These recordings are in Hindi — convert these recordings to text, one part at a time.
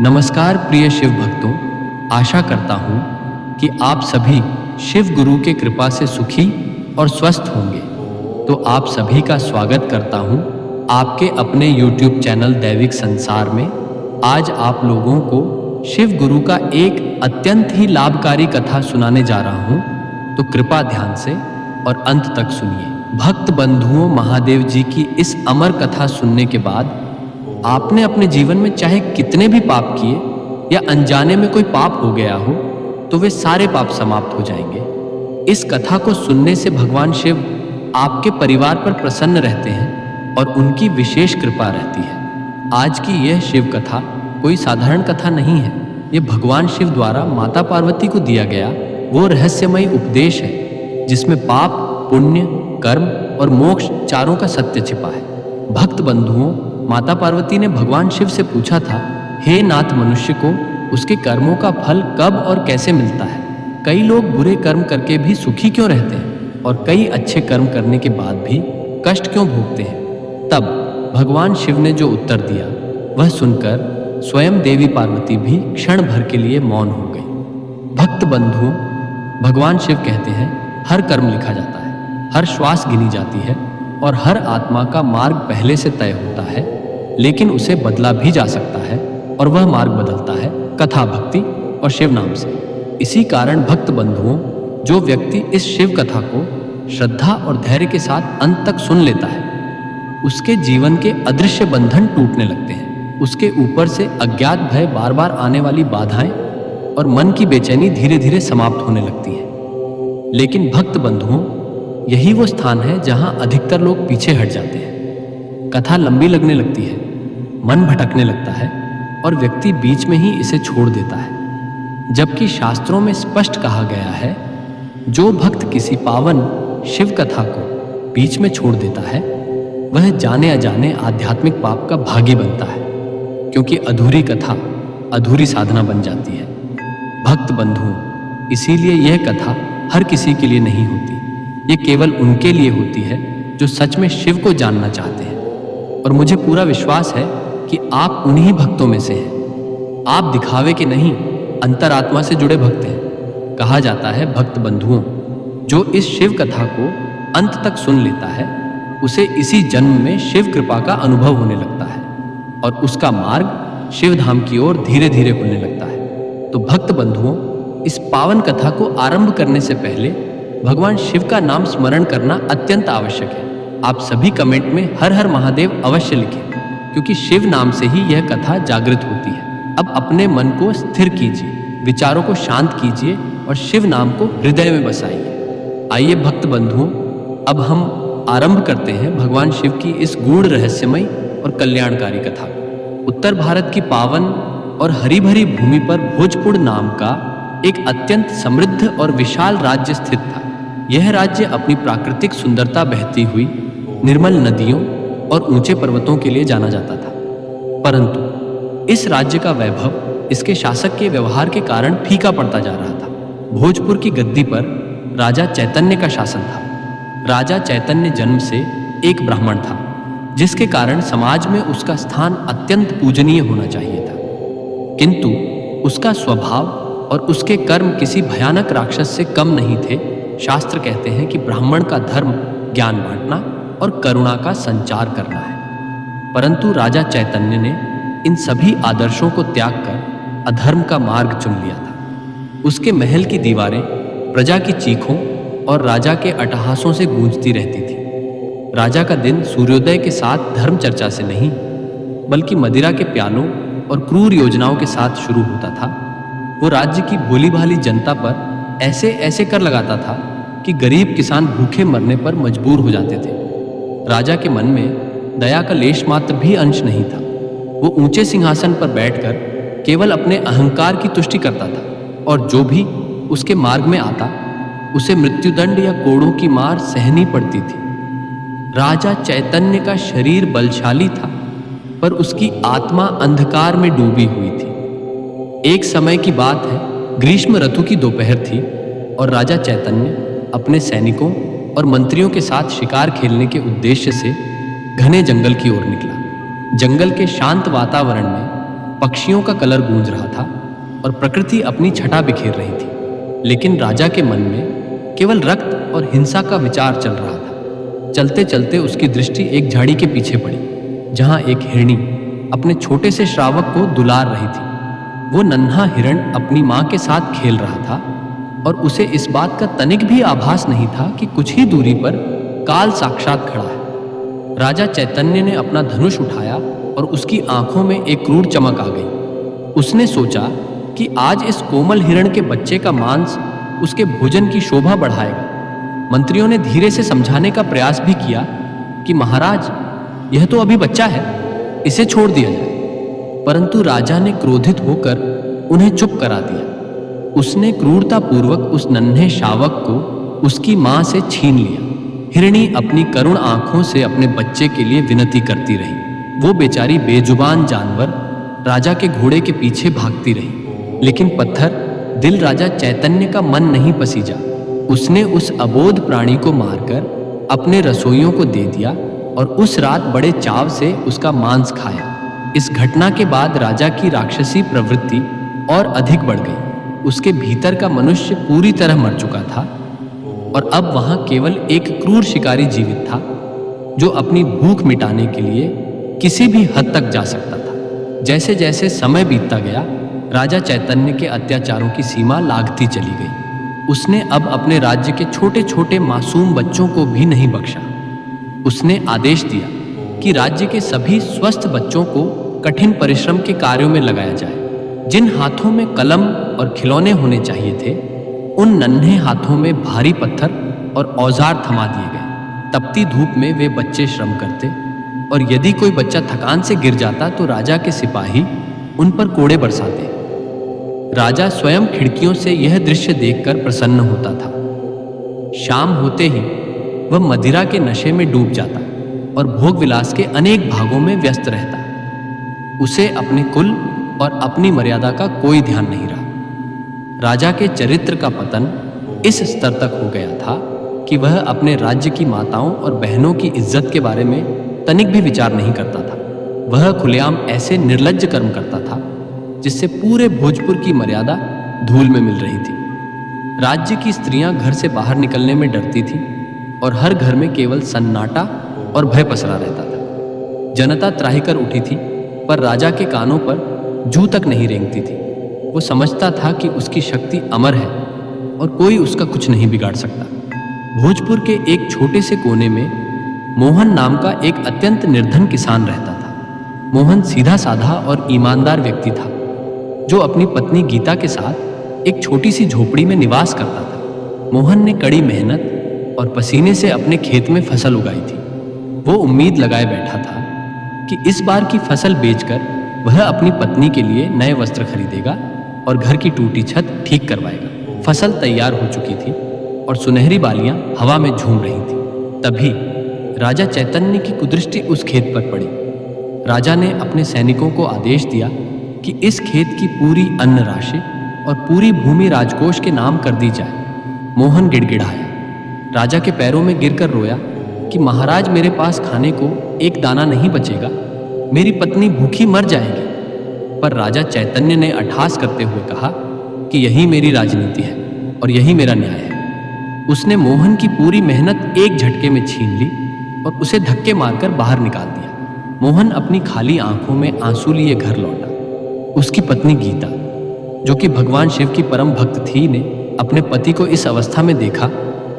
नमस्कार प्रिय शिव भक्तों, आशा करता हूँ कि आप सभी शिव गुरु के कृपा से सुखी और स्वस्थ होंगे। तो आप सभी का स्वागत करता हूँ आपके अपने YouTube चैनल दैविक संसार में। आज आप लोगों को शिव गुरु का एक अत्यंत ही लाभकारी कथा सुनाने जा रहा हूँ, तो कृपा ध्यान से और अंत तक सुनिए। भक्त बंधुओं, महादेव जी की इस अमर कथा सुनने के बाद आपने अपने जीवन में चाहे कितने भी पाप किए या अनजाने में कोई पाप हो गया हो, तो वे सारे पाप समाप्त हो जाएंगे। इस कथा को सुनने से भगवान शिव आपके परिवार पर प्रसन्न रहते हैं और उनकी विशेष कृपा रहती है। आज की यह शिव कथा कोई साधारण कथा नहीं है। यह भगवान शिव द्वारा माता पार्वती को दिया गया वो रहस्यमय उपदेश है जिसमें पाप, पुण्य, कर्म और मोक्ष चारों का सत्य छिपा है। भक्त बंधुओं, माता पार्वती ने भगवान शिव से पूछा था, हे नाथ, मनुष्य को उसके कर्मों का फल कब और कैसे मिलता है? कई लोग बुरे कर्म करके भी सुखी क्यों रहते हैं और कई अच्छे कर्म करने के बाद भी कष्ट क्यों भोगते हैं? तब भगवान शिव ने जो उत्तर दिया वह सुनकर स्वयं देवी पार्वती भी क्षण भर के लिए मौन हो गई। भक्त बंधुओं, भगवान शिव कहते हैं, हर कर्म लिखा जाता है, हर श्वास गिनी जाती है और हर आत्मा का मार्ग पहले से तय होता है, लेकिन उसे बदला भी जा सकता है और वह मार्ग बदलता है कथा, भक्ति और शिव नाम से। इसी कारण भक्त बंधुओं, जो व्यक्ति इस शिव कथा को श्रद्धा और धैर्य के साथ अंत तक सुन लेता है, उसके जीवन के अदृश्य बंधन टूटने लगते हैं। उसके ऊपर से अज्ञात भय, बार बार आने वाली बाधाएं और मन की बेचैनी धीरे धीरे समाप्त होने लगती है। लेकिन भक्त बंधुओं, यही वो स्थान है जहां अधिकतर लोग पीछे हट जाते हैं। कथा लंबी लगने लगती है, मन भटकने लगता है और व्यक्ति बीच में ही इसे छोड़ देता है। जबकि शास्त्रों में स्पष्ट कहा गया है, जो भक्त किसी पावन शिव कथा को बीच में छोड़ देता है वह जाने अजाने आध्यात्मिक पाप का भागी बनता है, क्योंकि अधूरी कथा अधूरी साधना बन जाती है। भक्त बंधुओं, इसीलिए यह कथा हर किसी के लिए नहीं होती। ये केवल उनके लिए होती है जो सच में शिव को जानना चाहते हैं। और मुझे पूरा विश्वास है कि आप उन्हीं भक्तों में से हैं। आप दिखावे के नहीं, अंतरात्मा से जुड़े भक्त हैं। कहा जाता है, भक्त बंधुओं, जो इस शिव कथा को अंत तक सुन लेता है उसे इसी जन्म में शिव कृपा का अनुभव होने लगता है और उसका मार्ग शिव धाम की ओर धीरे धीरे खुलने लगता है। तो भक्त बंधुओं, इस पावन कथा को आरंभ करने से पहले भगवान शिव का नाम स्मरण करना अत्यंत आवश्यक है। आप सभी कमेंट में हर हर महादेव अवश्य लिखें, क्योंकि शिव नाम से ही यह कथा जागृत होती है। अब अपने मन को स्थिर कीजिए, विचारों को शांत कीजिए और शिव नाम को हृदय में बसाइए। आइए भक्त बंधुओं, अब हम आरंभ करते हैं भगवान शिव की इस गूढ़, रहस्यमय और कल्याणकारी कथा। उत्तर भारत की पावन और हरी भरी भूमि पर भोजपुर नाम का एक अत्यंत समृद्ध और विशाल राज्य स्थित था। यह राज्य अपनी प्राकृतिक सुंदरता, बहती हुई निर्मल नदियों और ऊंचे पर्वतों के लिए जाना जाता था। परंतु इस राज्य का वैभव इसके शासक के व्यवहार के कारण फीका पड़ता जा रहा था। भोजपुर की गद्दी पर राजा चैतन्य का शासन था। राजा चैतन्य जन्म से एक ब्राह्मण था, जिसके कारण समाज में उसका स्थान अत्यंत पूजनीय होना चाहिए था। किंतु उसका स्वभाव और उसके कर्म किसी भयानक राक्षस से कम नहीं थे। शास्त्र कहते हैं कि ब्राह्मण का धर्म ज्ञान बांटना और करुणा का संचार करना है। परंतु राजा चैतन्य ने इन सभी आदर्शों को त्याग कर अधर्म का मार्ग चुन लिया था। उसके महल की दीवारें प्रजा की चीखों और राजा के अट्टहासों से गूंजती रहती थी। राजा का दिन सूर्योदय के साथ धर्म चर्चा से नहीं, बल्कि मदिरा के प्यालों और क्रूर योजनाओं के साथ शुरू होता था। वो राज्य की भोली भाली जनता पर ऐसे ऐसे कर लगाता था कि गरीब किसान भूखे मरने पर मजबूर हो जाते थे। राजा के मन में दया का लेश मात्र भी अंश नहीं था। वो ऊंचे सिंहासन पर बैठकर केवल अपने अहंकार की तुष्टि करता था और जो भी उसके मार्ग में आता उसे मृत्युदंड या कोड़ों की मार सहनी पड़ती थी। राजा चैतन्य का शरीर बलशाली था, पर उसकी आत्मा अंधकार में डूबी हुई थी। एक समय की बात है, ग्रीष्म ऋतु की दोपहर थी और राजा चैतन्य अपने सैनिकों और मंत्रियों के साथ शिकार खेलने के उद्देश्य से घने जंगल की ओर निकला। जंगल के शांत वातावरण में पक्षियों का कलर गूंज रहा था और प्रकृति अपनी छटा बिखेर रही थी। लेकिन राजा के मन में केवल रक्त और हिंसा का विचार चल रहा था। चलते चलते उसकी दृष्टि एक झाड़ी के पीछे पड़ी, जहां एक हिरणी अपने छोटे से श्रावक को दुलार रही थी। वो नन्हा हिरण अपनी मां के साथ खेल रहा था और उसे इस बात का तनिक भी आभास नहीं था कि कुछ ही दूरी पर काल साक्षात खड़ा है। राजा चैतन्य ने अपना धनुष उठाया और उसकी आंखों में एक क्रूर चमक आ गई। उसने सोचा कि आज इस कोमल हिरण के बच्चे का मांस उसके भोजन की शोभा बढ़ाएगा। मंत्रियों ने धीरे से समझाने का प्रयास भी किया कि महाराज, यह तो अभी बच्चा है, इसे छोड़ दिया जाए। परंतु राजा ने क्रोधित होकर उन्हें चुप करा दिया। उसने क्रूरतापूर्वक उस नन्हे शावक को उसकी मां से छीन लिया। हिरणी अपनी करुण आंखों से अपने बच्चे के लिए विनती करती रही। वो बेचारी बेजुबान जानवर राजा के घोड़े के पीछे भागती रही, लेकिन पत्थर दिल राजा चैतन्य का मन नहीं पसीजा। उसने उस अबोध प्राणी को मारकर अपने रसोइयों को दे दिया और उस रात बड़े चाव से उसका मांस खाया। इस घटना के बाद राजा की राक्षसी प्रवृत्ति और अधिक बढ़ गई। उसके भीतर का मनुष्य पूरी तरह मर चुका था और अब वहां केवल एक क्रूर शिकारी जीवित था, जो अपनी भूख मिटाने के लिए किसी भी हद तक जा सकता था। जैसे जैसे समय बीतता गया, राजा चैतन्य के अत्याचारों की सीमा लांघती चली गई। उसने अब अपने राज्य के छोटे छोटे मासूम बच्चों को भी नहीं बख्शा। उसने आदेश दिया कि राज्य के सभी स्वस्थ बच्चों को कठिन परिश्रम के कार्यों में लगाया जाए। जिन हाथों में कलम और खिलौने होने चाहिए थे, उन नन्हे हाथों में भारी पत्थर और औजार थमा दिए गए। तपती धूप में वे बच्चे श्रम करते और यदि कोई बच्चा थकान से गिर जाता तो राजा के सिपाही उन पर कोड़े बरसाते। राजा स्वयं खिड़कियों से यह दृश्य देखकर प्रसन्न होता था। शाम होते ही वह मदिरा के नशे में डूब जाता और भोग विलास के अनेक भागों में व्यस्त रहता। उसे अपने कुल और अपनी मर्यादा का कोई ध्यान नहीं रहा। राजा के चरित्र का पतन इस स्तर तक हो गया था कि वह अपने राज्य की माताओं और बहनों की इज्जत के बारे में तनिक भी विचार नहीं करता था। वह खुलेआम ऐसे निर्लज्ज कर्म करता था जिससे पूरे भोजपुर की मर्यादा धूल में मिल रही थी। राज्य की स्त्रियां घर से बाहर निकलने में डरती थीं और हर घर में केवल सन्नाटा और भय पसरा रहता था। जनता त्राहि कर उठी थी, पर राजा के कानों पर जूं तक नहीं रेंगती थी। वो समझता था कि उसकी शक्ति अमर है और कोई उसका कुछ नहीं बिगाड़ सकता। भोजपुर के एक छोटे से कोने में मोहन नाम का एक अत्यंत निर्धन किसान रहता था। मोहन सीधा साधा और ईमानदार व्यक्ति था, जो अपनी पत्नी गीता के साथ एक छोटी सी झोपड़ी में निवास करता था। मोहन ने कड़ी मेहनत और पसीने से अपने खेत में फसल उगाई थी। वो उम्मीद लगाए बैठा था कि इस बार की फसल बेचकर वह अपनी पत्नी के लिए नए वस्त्र खरीदेगा और घर की टूटी छत ठीक करवाएगा। फसल तैयार हो चुकी थी और सुनहरी बालियां हवा में झूम रही थी। तभी राजा चैतन्य की कुदृष्टि उस खेत पर पड़ी। राजा ने अपने सैनिकों को आदेश दिया कि इस खेत की पूरी अन्न राशि और पूरी भूमि राजकोष के नाम कर दी जाए। मोहन गिड़गिड़ाया। राजा के पैरों में गिरकर रोया कि महाराज, मेरे पास खाने को एक दाना नहीं बचेगा, मेरी पत्नी भूखी मर जाएगी। पर राजा चैतन्य ने अट्टहास करते हुए कहा कि यही मेरी राजनीति है और यही मेरा न्याय है। उसने मोहन की पूरी मेहनत एक झटके में छीन ली और उसे धक्के मारकर बाहर निकाल दिया। मोहन अपनी खाली आंखों में आंसू लिए घर लौटा। उसकी पत्नी गीता, जो कि भगवान शिव की परम भक्त थी, ने अपने पति को इस अवस्था में देखा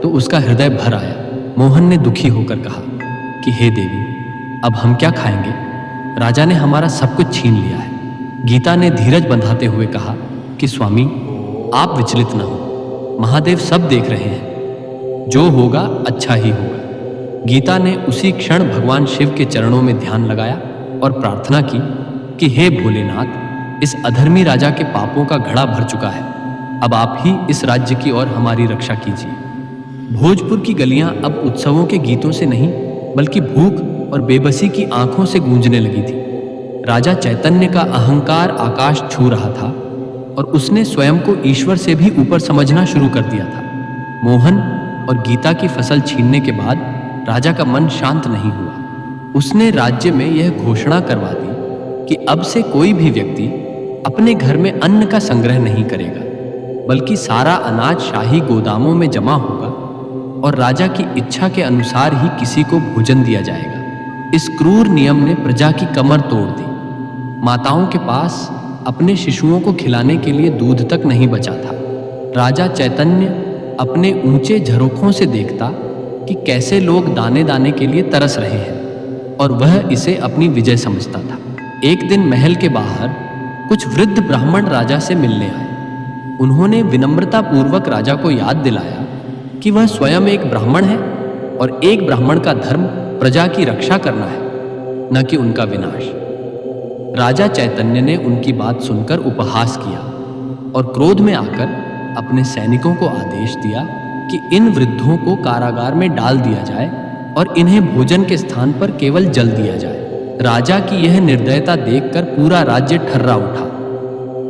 तो उसका हृदय भर आया। मोहन ने दुखी होकर कहा कि हे देवी, अब हम क्या खाएंगे? राजा ने हमारा सब कुछ छीन लिया है। गीता ने धीरज बंधाते हुए कहा कि स्वामी, आप विचलित न हो, महादेव सब देख रहे हैं, जो होगा अच्छा ही होगा। गीता ने उसी क्षण भगवान शिव के चरणों में ध्यान लगाया और प्रार्थना की कि हे भोलेनाथ, इस अधर्मी राजा के पापों का घड़ा भर चुका है, अब आप ही इस राज्य की और हमारी रक्षा कीजिए। भोजपुर की गलियां अब उत्सवों के गीतों से नहीं बल्कि भूख और बेबसी की आंखों से गूंजने लगी थी। राजा चैतन्य का अहंकार आकाश छू रहा था और उसने स्वयं को ईश्वर से भी ऊपर समझना शुरू कर दिया था। मोहन और गीता की फसल छीनने के बाद राजा का मन शांत नहीं हुआ। उसने राज्य में यह घोषणा करवा दी कि अब से कोई भी व्यक्ति अपने घर में अन्न का संग्रह नहीं करेगा, बल्कि सारा अनाज शाही गोदामों में जमा होगा और राजा की इच्छा के अनुसार ही किसी को भोजन दिया जाएगा। इस क्रूर नियम ने प्रजा की कमर तोड़ दी। माताओं के पास अपने शिशुओं को खिलाने के लिए दूध तक नहीं बचा था। राजा चैतन्य अपने ऊंचे झरोखों से देखता कि कैसे लोग दाने दाने के लिए तरस रहे हैं और वह इसे अपनी विजय समझता था। एक दिन महल के बाहर कुछ वृद्ध ब्राह्मण राजा से मिलने आए। उन्होंने विनम्रता पूर्वक राजा को याद दिलाया कि वह स्वयं एक ब्राह्मण है और एक ब्राह्मण का धर्म प्रजा की रक्षा करना है, न कि उनका विनाश। राजा चैतन्य ने उनकी बात सुनकर उपहास किया और क्रोध में आकर अपने सैनिकों को आदेश दिया कि इन वृद्धों को कारागार में डाल दिया जाए और इन्हें भोजन के स्थान पर केवल जल दिया जाए। राजा की यह निर्दयता देखकर पूरा राज्य ठर्रा उठा।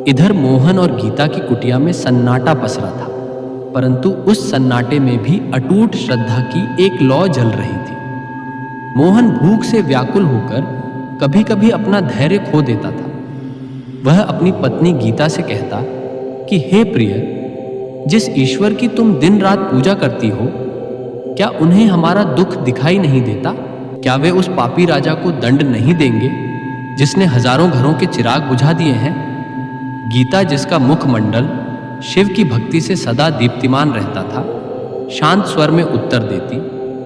इधर मोहन और गीता की कुटिया में सन्नाटा पसरा था, परंतु उस सन्नाटे में भी अटूट श्रद्धा की एक लौ जल रही थी। मोहन भूख से व्याकुल होकर कभी कभी अपना धैर्य खो देता था। वह अपनी पत्नी गीता से कहता कि हे प्रिय, जिस ईश्वर की तुम दिन रात पूजा करती हो, क्या उन्हें हमारा दुख दिखाई नहीं देता? क्या वे उस पापी राजा को दंड नहीं देंगे जिसने हजारों घरों के चिराग बुझा दिए हैं? गीता, जिसका मुखमंडल शिव की भक्ति से सदा दीप्तिमान रहता था, शांत स्वर में उत्तर देती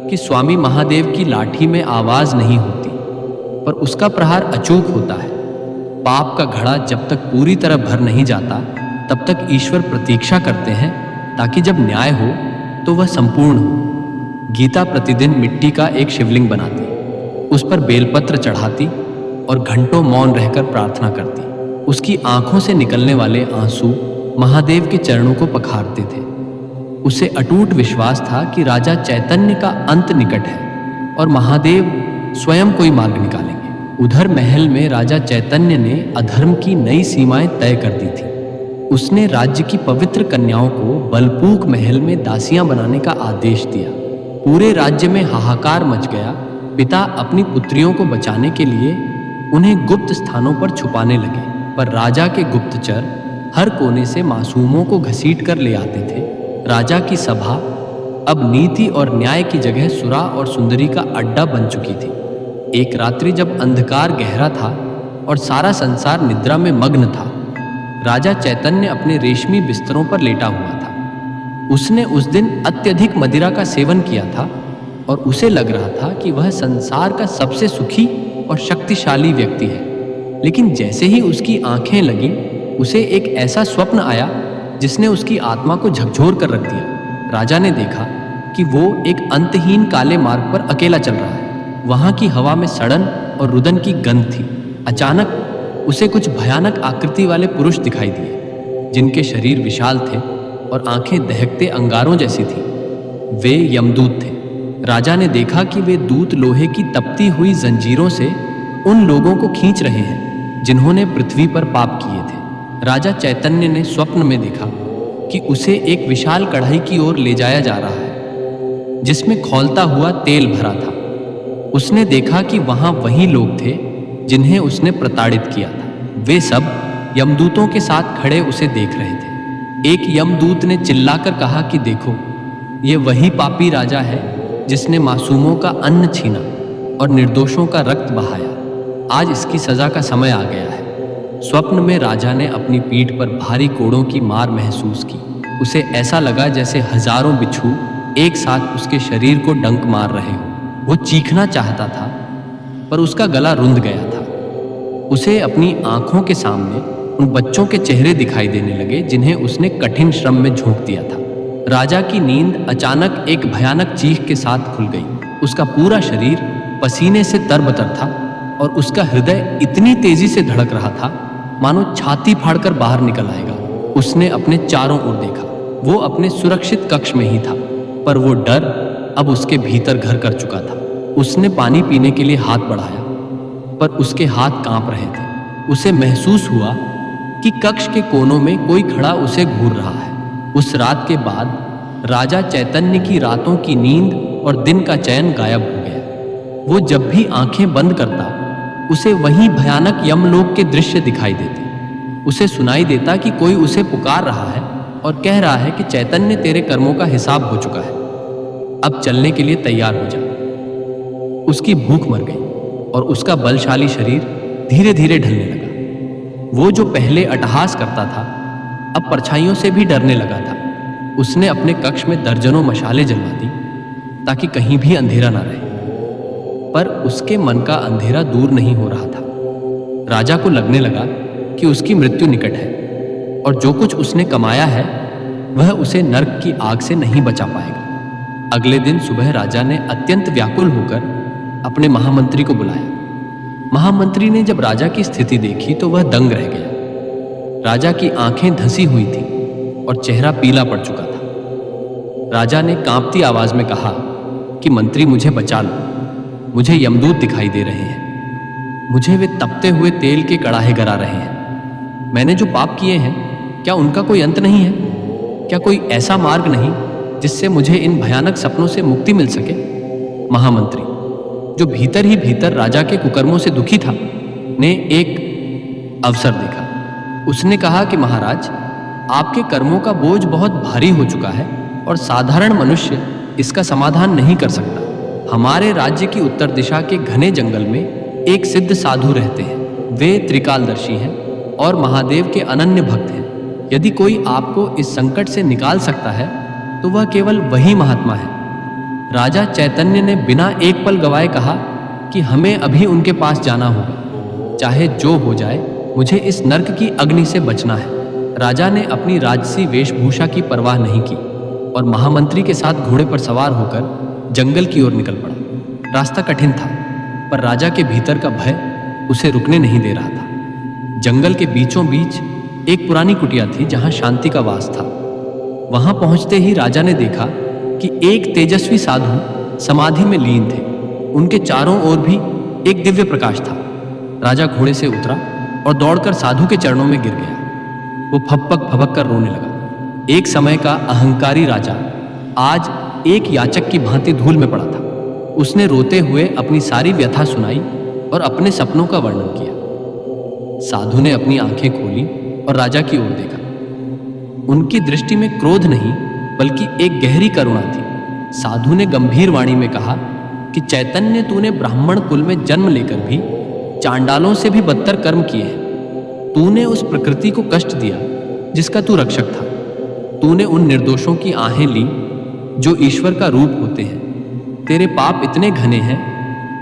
कि स्वामी महादेव की लाठी में आवाज नहीं होती, पर उसका प्रहार अचूक होता है। पाप का घड़ा जब तक पूरी तरह भर नहीं जाता, तब तक ईश्वर प्रतीक्षा करते हैं ताकि जब न्याय हो तो वह संपूर्ण हो। गीता प्रतिदिन मिट्टी का एक शिवलिंग बनाती, उस पर बेलपत्र चढ़ाती और घंटों मौन रहकर प्रार्थना करती। उसकी आंखों से निकलने वाले आंसू महादेव के चरणों को पखारते थे। उसे अटूट विश्वास था कि राजा चैतन्य का अंत निकट है और महादेव स्वयं कोई मार्ग निकालेंगे। उधर महल में राजा चैतन्य ने अधर्म की नई सीमाएं तय कर दी थी। उसने राज्य की पवित्र कन्याओं को बलपूक महल में दासियां बनाने का आदेश दिया। पूरे राज्य में हाहाकार मच गया। पिता अपनी पुत्रियों को बचाने के लिए उन्हें गुप्त स्थानों पर छुपाने लगे, पर राजा के गुप्तचर हर कोने से मासूमों को घसीट कर ले आते थे। राजा की सभा अब नीति और न्याय की जगह सुरा और सुंदरी का अड्डा बन चुकी थी। एक रात्रि जब अंधकार गहरा था और सारा संसार निद्रा में मग्न था, राजा चैतन्य अपने रेशमी बिस्तरों पर लेटा हुआ था। उसने उस दिन अत्यधिक मदिरा का सेवन किया था और उसे लग रहा था कि वह संसार का सबसे सुखी और शक्तिशाली व्यक्ति है। लेकिन जैसे ही उसकी आंखें लगी, उसे एक ऐसा स्वप्न आया जिसने उसकी आत्मा को झकझोर कर रख दिया। राजा ने देखा कि वो एक अंतहीन काले मार्ग पर अकेला चल रहा है। वहां की हवा में सड़न और रुदन की गंध थी। अचानक उसे कुछ भयानक आकृति वाले पुरुष दिखाई दिए, जिनके शरीर विशाल थे और आंखें दहकते अंगारों जैसी थी। वे यमदूत थे। राजा ने देखा कि वे दूत लोहे की तपती हुई जंजीरों से उन लोगों को खींच रहे हैं जिन्होंने पृथ्वी पर पाप किए थे। राजा चैतन्य ने स्वप्न में देखा कि उसे एक विशाल कढ़ाई की ओर ले जाया जा रहा है, जिसमें खौलता हुआ तेल भरा था। उसने देखा कि वहां वही लोग थे जिन्हें उसने प्रताड़ित किया था। वे सब यमदूतों के साथ खड़े उसे देख रहे थे। एक यमदूत ने चिल्लाकर कहा कि देखो, ये वही पापी राजा है जिसने मासूमों का अन्न छीना और निर्दोषों का रक्त बहाया। आज इसकी सजा का समय आ गया है। स्वप्न में राजा ने अपनी पीठ पर भारी कोड़ों की मार महसूस की। उसे ऐसा लगा जैसे हजारों बिच्छू एक साथ उसके शरीर को डंक मार रहे हो। वो चीखना चाहता था, पर उसका गला रुंध गया था। उसे अपनी आंखों के सामने उन बच्चों के चेहरे दिखाई देने लगे जिन्हें उसने कठिन श्रम में झोंक दिया था। राजा की नींद अचानक एक भयानक चीख के साथ खुल गई। उसका पूरा शरीर पसीने से तरबतर था और उसका हृदय इतनी तेजी से धड़क रहा था मानो छाती फाड़कर बाहर निकल आएगा। उसने अपने चारों ओर देखा। वो अपने सुरक्षित कक्ष में ही था, पर वो डर अब उसके भीतर घर कर चुका था। उसने पानी पीने के लिए हाथ बढ़ाया, पर उसके हाथ कांप रहे थे। उसे महसूस हुआ कि कक्ष के कोनों में कोई खड़ा उसे घूर रहा है। उस रात के बाद राजा चैतन्य की रातों की नींद और दिन का चैन गायब हो गया। वो जब भी आंखें बंद करता, उसे वहीं भयानक यमलोक के दृश्य दिखाई देते। उसे सुनाई देता कि कोई उसे पुकार रहा है और कह रहा है कि चैतन्य, तेरे कर्मों का हिसाब हो चुका है, अब चलने के लिए तैयार हो जा। उसकी भूख मर गई और उसका बलशाली शरीर धीरे धीरे ढलने लगा। वो जो पहले अट्टहास करता था, अब परछाइयों से भी डरने लगा था। उसने अपने कक्ष में दर्जनों मशालें जलवा दी ताकि कहीं भी अंधेरा ना रहे, पर उसके मन का अंधेरा दूर नहीं हो रहा था। राजा को लगने लगा कि उसकी मृत्यु निकट है और जो कुछ उसने कमाया है वह उसे नर्क की आग से नहीं बचा पाएगा। अगले दिन सुबह राजा ने अत्यंत व्याकुल होकर अपने महामंत्री को बुलाया। महामंत्री ने जब राजा की स्थिति देखी तो वह दंग रह गया। राजा की आंखें धंसी हुई थी और चेहरा पीला पड़ चुका था। राजा ने कांपती आवाज में कहा कि मंत्री, मुझे बचा लो, मुझे यमदूत दिखाई दे रहे हैं। मुझे वे तपते हुए तेल के कड़ाहे गरा रहे हैं। मैंने जो पाप किए हैं, क्या उनका कोई अंत नहीं है? क्या कोई ऐसा मार्ग नहीं जिससे मुझे इन भयानक सपनों से मुक्ति मिल सके? महामंत्री, जो भीतर ही भीतर राजा के कुकर्मों से दुखी था, ने एक अवसर देखा। उसने कहा कि महाराज, आपके कर्मों का बोझ बहुत भारी हो चुका है और साधारण मनुष्य इसका समाधान नहीं कर सकता। हमारे राज्य की उत्तर दिशा के घने जंगल में एक सिद्ध साधु रहते हैं। वे त्रिकालदर्शी हैं और महादेव के अनन्य भक्त हैं। यदि कोई आपको इस संकट से निकाल सकता है तो वह केवल वही महात्मा है। राजा चैतन्य ने बिना एक पल गवाए कहा कि हमें अभी उनके पास जाना होगा, चाहे जो हो जाए, मुझे इस नर्क की अग्नि से बचना है। राजा ने अपनी राजसी वेशभूषा की परवाह नहीं की और महामंत्री के साथ घोड़े पर सवार होकर जंगल की ओर निकल पड़ा। रास्ता कठिन था, पर राजा के भीतर का भय उसे रुकने नहीं दे रहा था। जंगल के बीचों बीच एक पुरानी कुटिया थी जहां शांति का वास था। वहां पहुंचते ही राजा ने देखा कि एक तेजस्वी साधु समाधि में लीन थे। उनके चारों ओर भी एक दिव्य प्रकाश था। राजा घोड़े से उतरा और दौड़कर साधु के चरणों में गिर गया। वो फपक फपक कर रोने लगा। एक समय का अहंकारी राजा आज एक याचक की भांति धूल में पड़ा था। उसने रोते हुए अपनी सारी व्यथा सुनाई और अपने सपनों का वर्णन किया। साधु ने अपनी आंखें खोली और राजा की ओर देखा। उनकी दृष्टि में क्रोध नहीं बल्कि एक गहरी करुणा थी। साधु ने गंभीर वाणी में कहा कि चैतन्य, तूने ब्राह्मण कुल में जन्म लेकर भी चांडालों से भी बदतर कर्म किए हैं। तूने उस प्रकृति को कष्ट दिया जिसका तू रक्षक था। तूने उन निर्दोषों की आहें ली जो ईश्वर का रूप होते हैं। तेरे पाप इतने घने हैं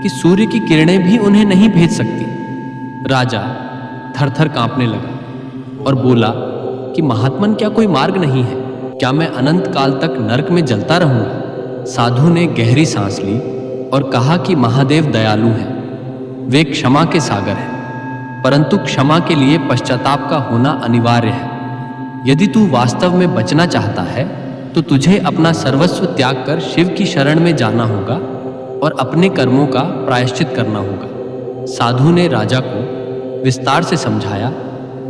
कि सूर्य की किरणें भी उन्हें नहीं भेज सकती। राजा थर-थर कांपने लगा और बोला कि महात्मन, क्या कोई मार्ग नहीं है? क्या मैं अनंत काल तक नरक में जलता रहूंगा? साधु ने गहरी सांस ली और कहा कि महादेव दयालु हैं। वे क्षमा के सागर हैं, परंतु क्षमा के लिए पश्चाताप का होना अनिवार्य है। यदि तू वास्तव में बचना चाहता है तो तुझे अपना सर्वस्व त्याग कर शिव की शरण में जाना होगा और अपने कर्मों का प्रायश्चित करना होगा। साधु ने राजा को विस्तार से समझाया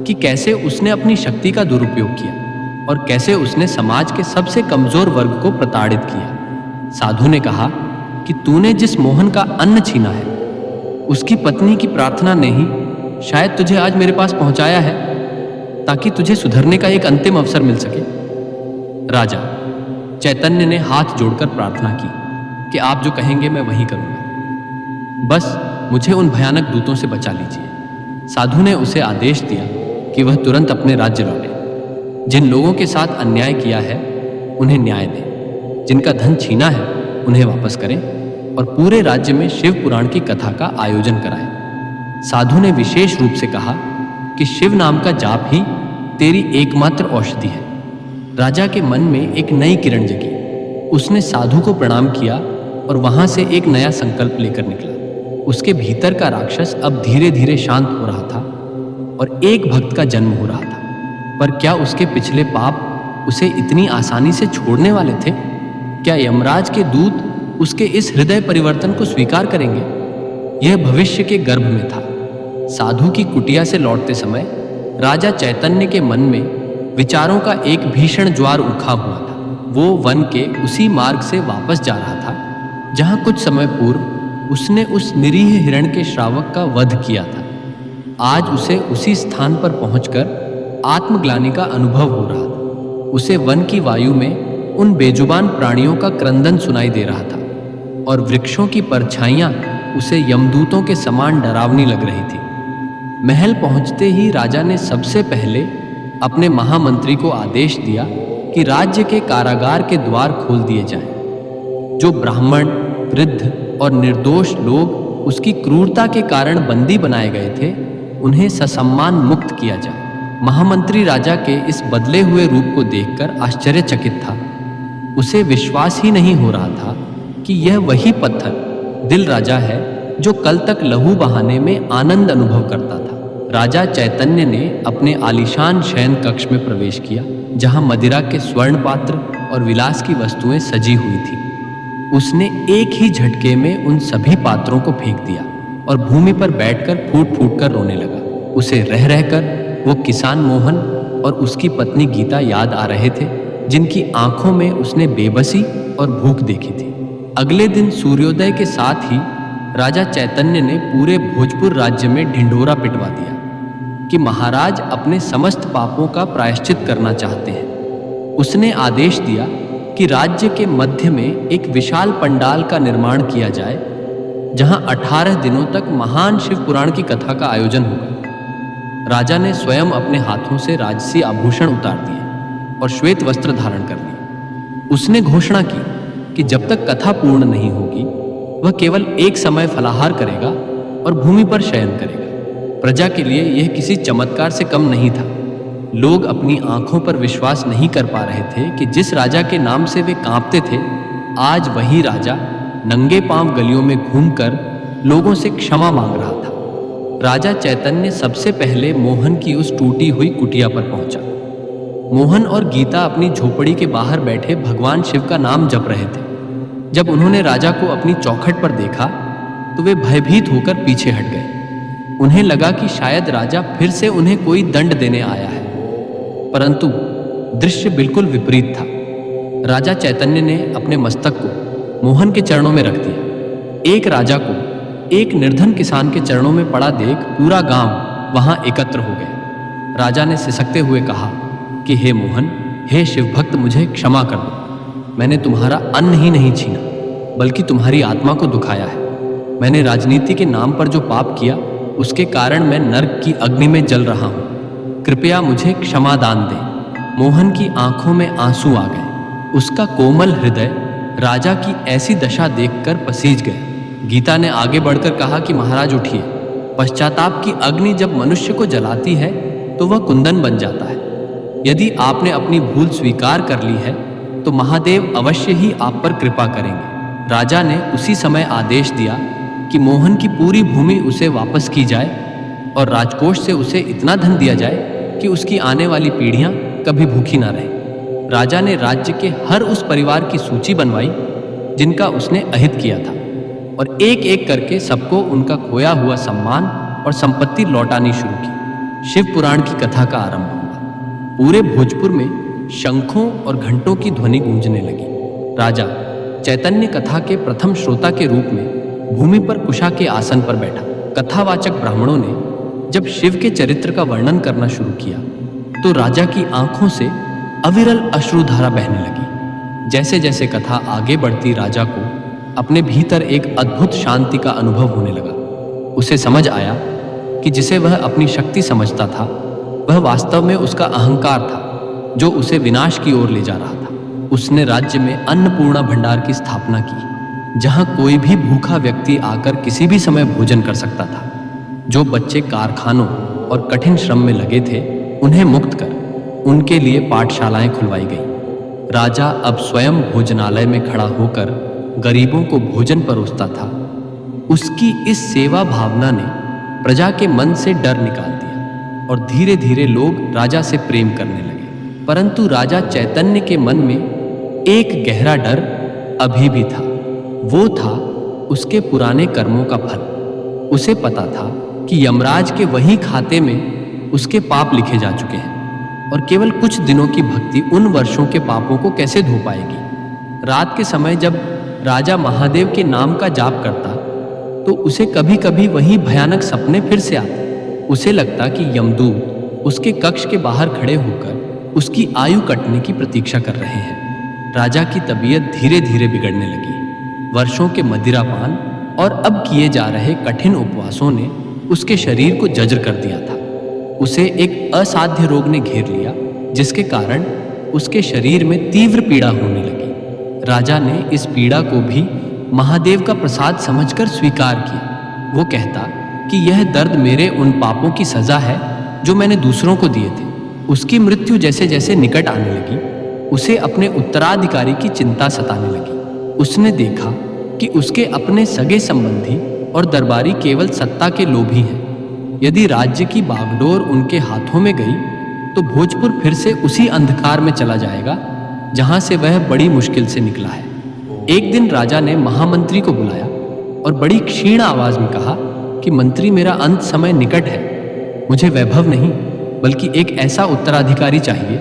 कि कैसे उसने अपनी शक्ति का दुरुपयोग किया और कैसे उसने समाज के सबसे कमजोर वर्ग को प्रताड़ित किया। साधु ने कहा कि तूने जिस मोहन का अन्न छीना है, उसकी पत्नी की प्रार्थना ने ही शायद तुझे आज मेरे पास पहुंचाया है, ताकि तुझे सुधरने का एक अंतिम अवसर मिल सके। राजा चैतन्य ने हाथ जोड़कर प्रार्थना की कि आप जो कहेंगे मैं वही करूंगा, बस मुझे उन भयानक दूतों से बचा लीजिए। साधु ने उसे आदेश दिया कि वह तुरंत अपने राज्य लौटे। जिन लोगों के साथ अन्याय किया है उन्हें न्याय दें, जिनका धन छीना है उन्हें वापस करें और पूरे राज्य में शिव पुराण की कथा का आयोजन कराएं। साधु ने विशेष रूप से कहा कि शिव नाम का जाप ही तेरी एकमात्र औषधि है। राजा के मन में एक नई किरण जगी। उसने साधु को प्रणाम किया और वहां से एक नया संकल्प लेकर निकला। उसके भीतर का राक्षस अब धीरे धीरे शांत हो रहा था और एक भक्त का जन्म हो रहा था। पर क्या उसके पिछले पाप उसे इतनी आसानी से छोड़ने वाले थे? क्या यमराज के दूत उसके इस हृदय परिवर्तन को स्वीकार करेंगे? यह भविष्य के गर्भ में था। साधु की कुटिया से लौटते समय राजा चैतन्य के मन में विचारों का एक भीषण ज्वार उठा हुआ था। वो वन के उसी मार्ग से वापस जा रहा था जहां कुछ समय पूर्व उसने उस निरीह हिरण के श्रावक का वध किया था। आज उसे उसी स्थान पर पहुंचकर आत्मग्लानि का अनुभव हो रहा था। उसे वन की वायु में उन बेजुबान प्राणियों का क्रंदन सुनाई दे रहा था और वृक्षों की परछाइयां उसे यमदूतों के समान डरावनी लग रही थी। महल पहुंचते ही राजा ने सबसे पहले अपने महामंत्री को आदेश दिया कि राज्य के कारागार के द्वार खोल दिए जाएं। जो ब्राह्मण, वृद्ध और निर्दोष लोग उसकी क्रूरता के कारण बंदी बनाए गए थे, उन्हें ससम्मान मुक्त किया जाए। महामंत्री राजा के इस बदले हुए रूप को देखकर आश्चर्यचकित था। उसे विश्वास ही नहीं हो रहा था कि यह वही पत्थर दिल राजा है जो कल तक लहू बहाने में आनंद अनुभव करता था। राजा चैतन्य ने अपने आलीशान शयन कक्ष में प्रवेश किया, जहां मदिरा के स्वर्ण पात्र और विलास की वस्तुएं सजी हुई थी। उसने एक ही झटके में उन सभी पात्रों को फेंक दिया और भूमि पर बैठकर फूट फूट कर रोने लगा। उसे रह रहकर वो किसान मोहन और उसकी पत्नी गीता याद आ रहे थे, जिनकी आंखों में उसने बेबसी और भूख देखी थी। अगले दिन सूर्योदय के साथ ही राजा चैतन्य ने पूरे भोजपुर राज्य में ढिंढोरा पिटवा दिया कि महाराज अपने समस्त पापों का प्रायश्चित करना चाहते हैं। उसने आदेश दिया कि राज्य के मध्य में एक विशाल पंडाल का निर्माण किया जाए, जहां 18 दिनों तक महान शिव पुराण की कथा का आयोजन होगा। राजा ने स्वयं अपने हाथों से राजसी आभूषण उतार दिए और श्वेत वस्त्र धारण कर लिए। उसने घोषणा की कि जब तक कथा पूर्ण नहीं होगी, वह केवल एक समय फलाहार करेगा और भूमि पर शयन करेगा। प्रजा के लिए यह किसी चमत्कार से कम नहीं था। लोग अपनी आंखों पर विश्वास नहीं कर पा रहे थे कि जिस राजा के नाम से वे कांपते थे, आज वही राजा नंगे पांव गलियों में घूमकर लोगों से क्षमा मांग रहा था। राजा चैतन्य सबसे पहले मोहन की उस टूटी हुई कुटिया पर पहुंचा। मोहन और गीता अपनी झोपड़ी के बाहर बैठे भगवान शिव का नाम जप रहे थे। जब उन्होंने राजा को अपनी चौखट पर देखा तो वे भयभीत होकर पीछे हट गए। उन्हें लगा कि शायद राजा फिर से उन्हें कोई दंड देने आया है, परंतु दृश्य बिल्कुल विपरीत था। राजा चैतन्य ने अपने मस्तक को मोहन के चरणों में रख दिया। एक राजा को एक निर्धन किसान के चरणों में पड़ा देख पूरा गांव वहां एकत्र हो गया। राजा ने सिसकते हुए कहा कि हे मोहन, हे शिव भक्त, मुझे क्षमा कर दो। मैंने तुम्हारा अन्न ही नहीं छीना, बल्कि तुम्हारी आत्मा को दुखाया है। मैंने राजनीति के नाम पर जो पाप किया, उसके कारण मैं नर्क की अग्नि में जल रहा हूँ। कृपया मुझे क्षमा दान दें। मोहन की आंखों में आंसू आ गए। उसका कोमल हृदय राजा की ऐसी दशा देखकर पसीज गया। गीता ने आगे बढ़कर कहा कि महाराज उठिए। पश्चाताप की अग्नि जब मनुष्य को जलाती है तो वह कुंदन बन जाता है। यदि आपने अपनी भूल स्वीकार कर ली है तो महादेव अवश्य ही आप पर कृपा करेंगे। राजा ने उसी समय आदेश दिया कि मोहन की पूरी भूमि उसे वापस की जाए और राजकोष से उसे इतना धन दिया जाए कि उसकी आने वाली पीढ़ियां कभी भूखी ना रहे। राजा ने राज्य के हर उस परिवार की सूची बनवाई जिनका उसने अहित किया था, और एक एक करके सबको उनका खोया हुआ सम्मान और संपत्ति लौटानी शुरू की। शिव पुराण की कथा का आरंभ हुआ। पूरे भोजपुर में शंखों और घंटों की ध्वनि गूंजने लगी। राजा चैतन्य कथा के प्रथम श्रोता के रूप में भूमि पर कुशा के आसन पर बैठा। कथावाचक ब्राह्मणों ने जब शिव के चरित्र का वर्णन करना शुरू किया तो राजा की आंखों से अविरल अश्रुधारा बहने लगी। जैसे जैसे कथा आगे बढ़ती, राजा को अपने भीतर एक अद्भुत शांति का अनुभव होने लगा। उसे समझ आया कि जिसे वह अपनी शक्ति समझता था, वह वास्तव में उसका अहंकार था जो उसे विनाश की ओर ले जा रहा था। उसने राज्य में अन्नपूर्णा भंडार की स्थापना की, जहां कोई भी भूखा व्यक्ति आकर किसी भी समय भोजन कर सकता था। जो बच्चे कारखानों और कठिन श्रम में लगे थे, उन्हें मुक्त कर उनके लिए पाठशालाएं खुलवाई गई। राजा अब स्वयं भोजनालय में खड़ा होकर गरीबों को भोजन परोसता था। उसकी इस सेवा भावना ने प्रजा के मन से डर निकाल दिया और धीरे धीरे लोग राजा से प्रेम करने लगे। परंतु राजा चैतन्य के मन में एक गहरा डर अभी भी था। वो था उसके पुराने कर्मों का फल। उसे पता था कि यमराज के वही खाते में उसके पाप लिखे जा चुके हैं और केवल कुछ दिनों की भक्ति उन वर्षों के पापों को कैसे धो पाएगी। रात के समय जब राजा महादेव के नाम का जाप करता तो उसे कभी कभी वही भयानक सपने फिर से आते। उसे लगता कि यमदूत उसके कक्ष के बाहर खड़े होकर उसकी आयु कटने की प्रतीक्षा कर रहे हैं। राजा की तबीयत धीरे धीरे बिगड़ने लगी। वर्षों के मदिरापान और अब किए जा रहे कठिन उपवासों ने उसके शरीर को जर्जर कर दिया था। उसे एक असाध्य रोग ने घेर लिया, जिसके कारण उसके शरीर में तीव्र पीड़ा होने लगी। राजा ने इस पीड़ा को भी महादेव का प्रसाद समझकर स्वीकार किया। वो कहता कि यह दर्द मेरे उन पापों की सजा है जो मैंने दूसरों को दिए थे। उसकी मृत्यु जैसे जैसे निकट आने लगी, उसे अपने उत्तराधिकारी की चिंता सताने लगी। उसने देखा कि उसके अपने सगे संबंधी और दरबारी केवल सत्ता के लोभी हैं। यदि राज्य की बागडोर उनके हाथों में गई तो भोजपुर फिर से उसी अंधकार में चला जाएगा जहां से वह बड़ी मुश्किल से निकला है। एक दिन राजा ने महामंत्री को बुलाया और बड़ी क्षीण आवाज में कहा कि मंत्री, मेरा अंत समय निकट है। मुझे वैभव नहीं बल्कि एक ऐसा उत्तराधिकारी चाहिए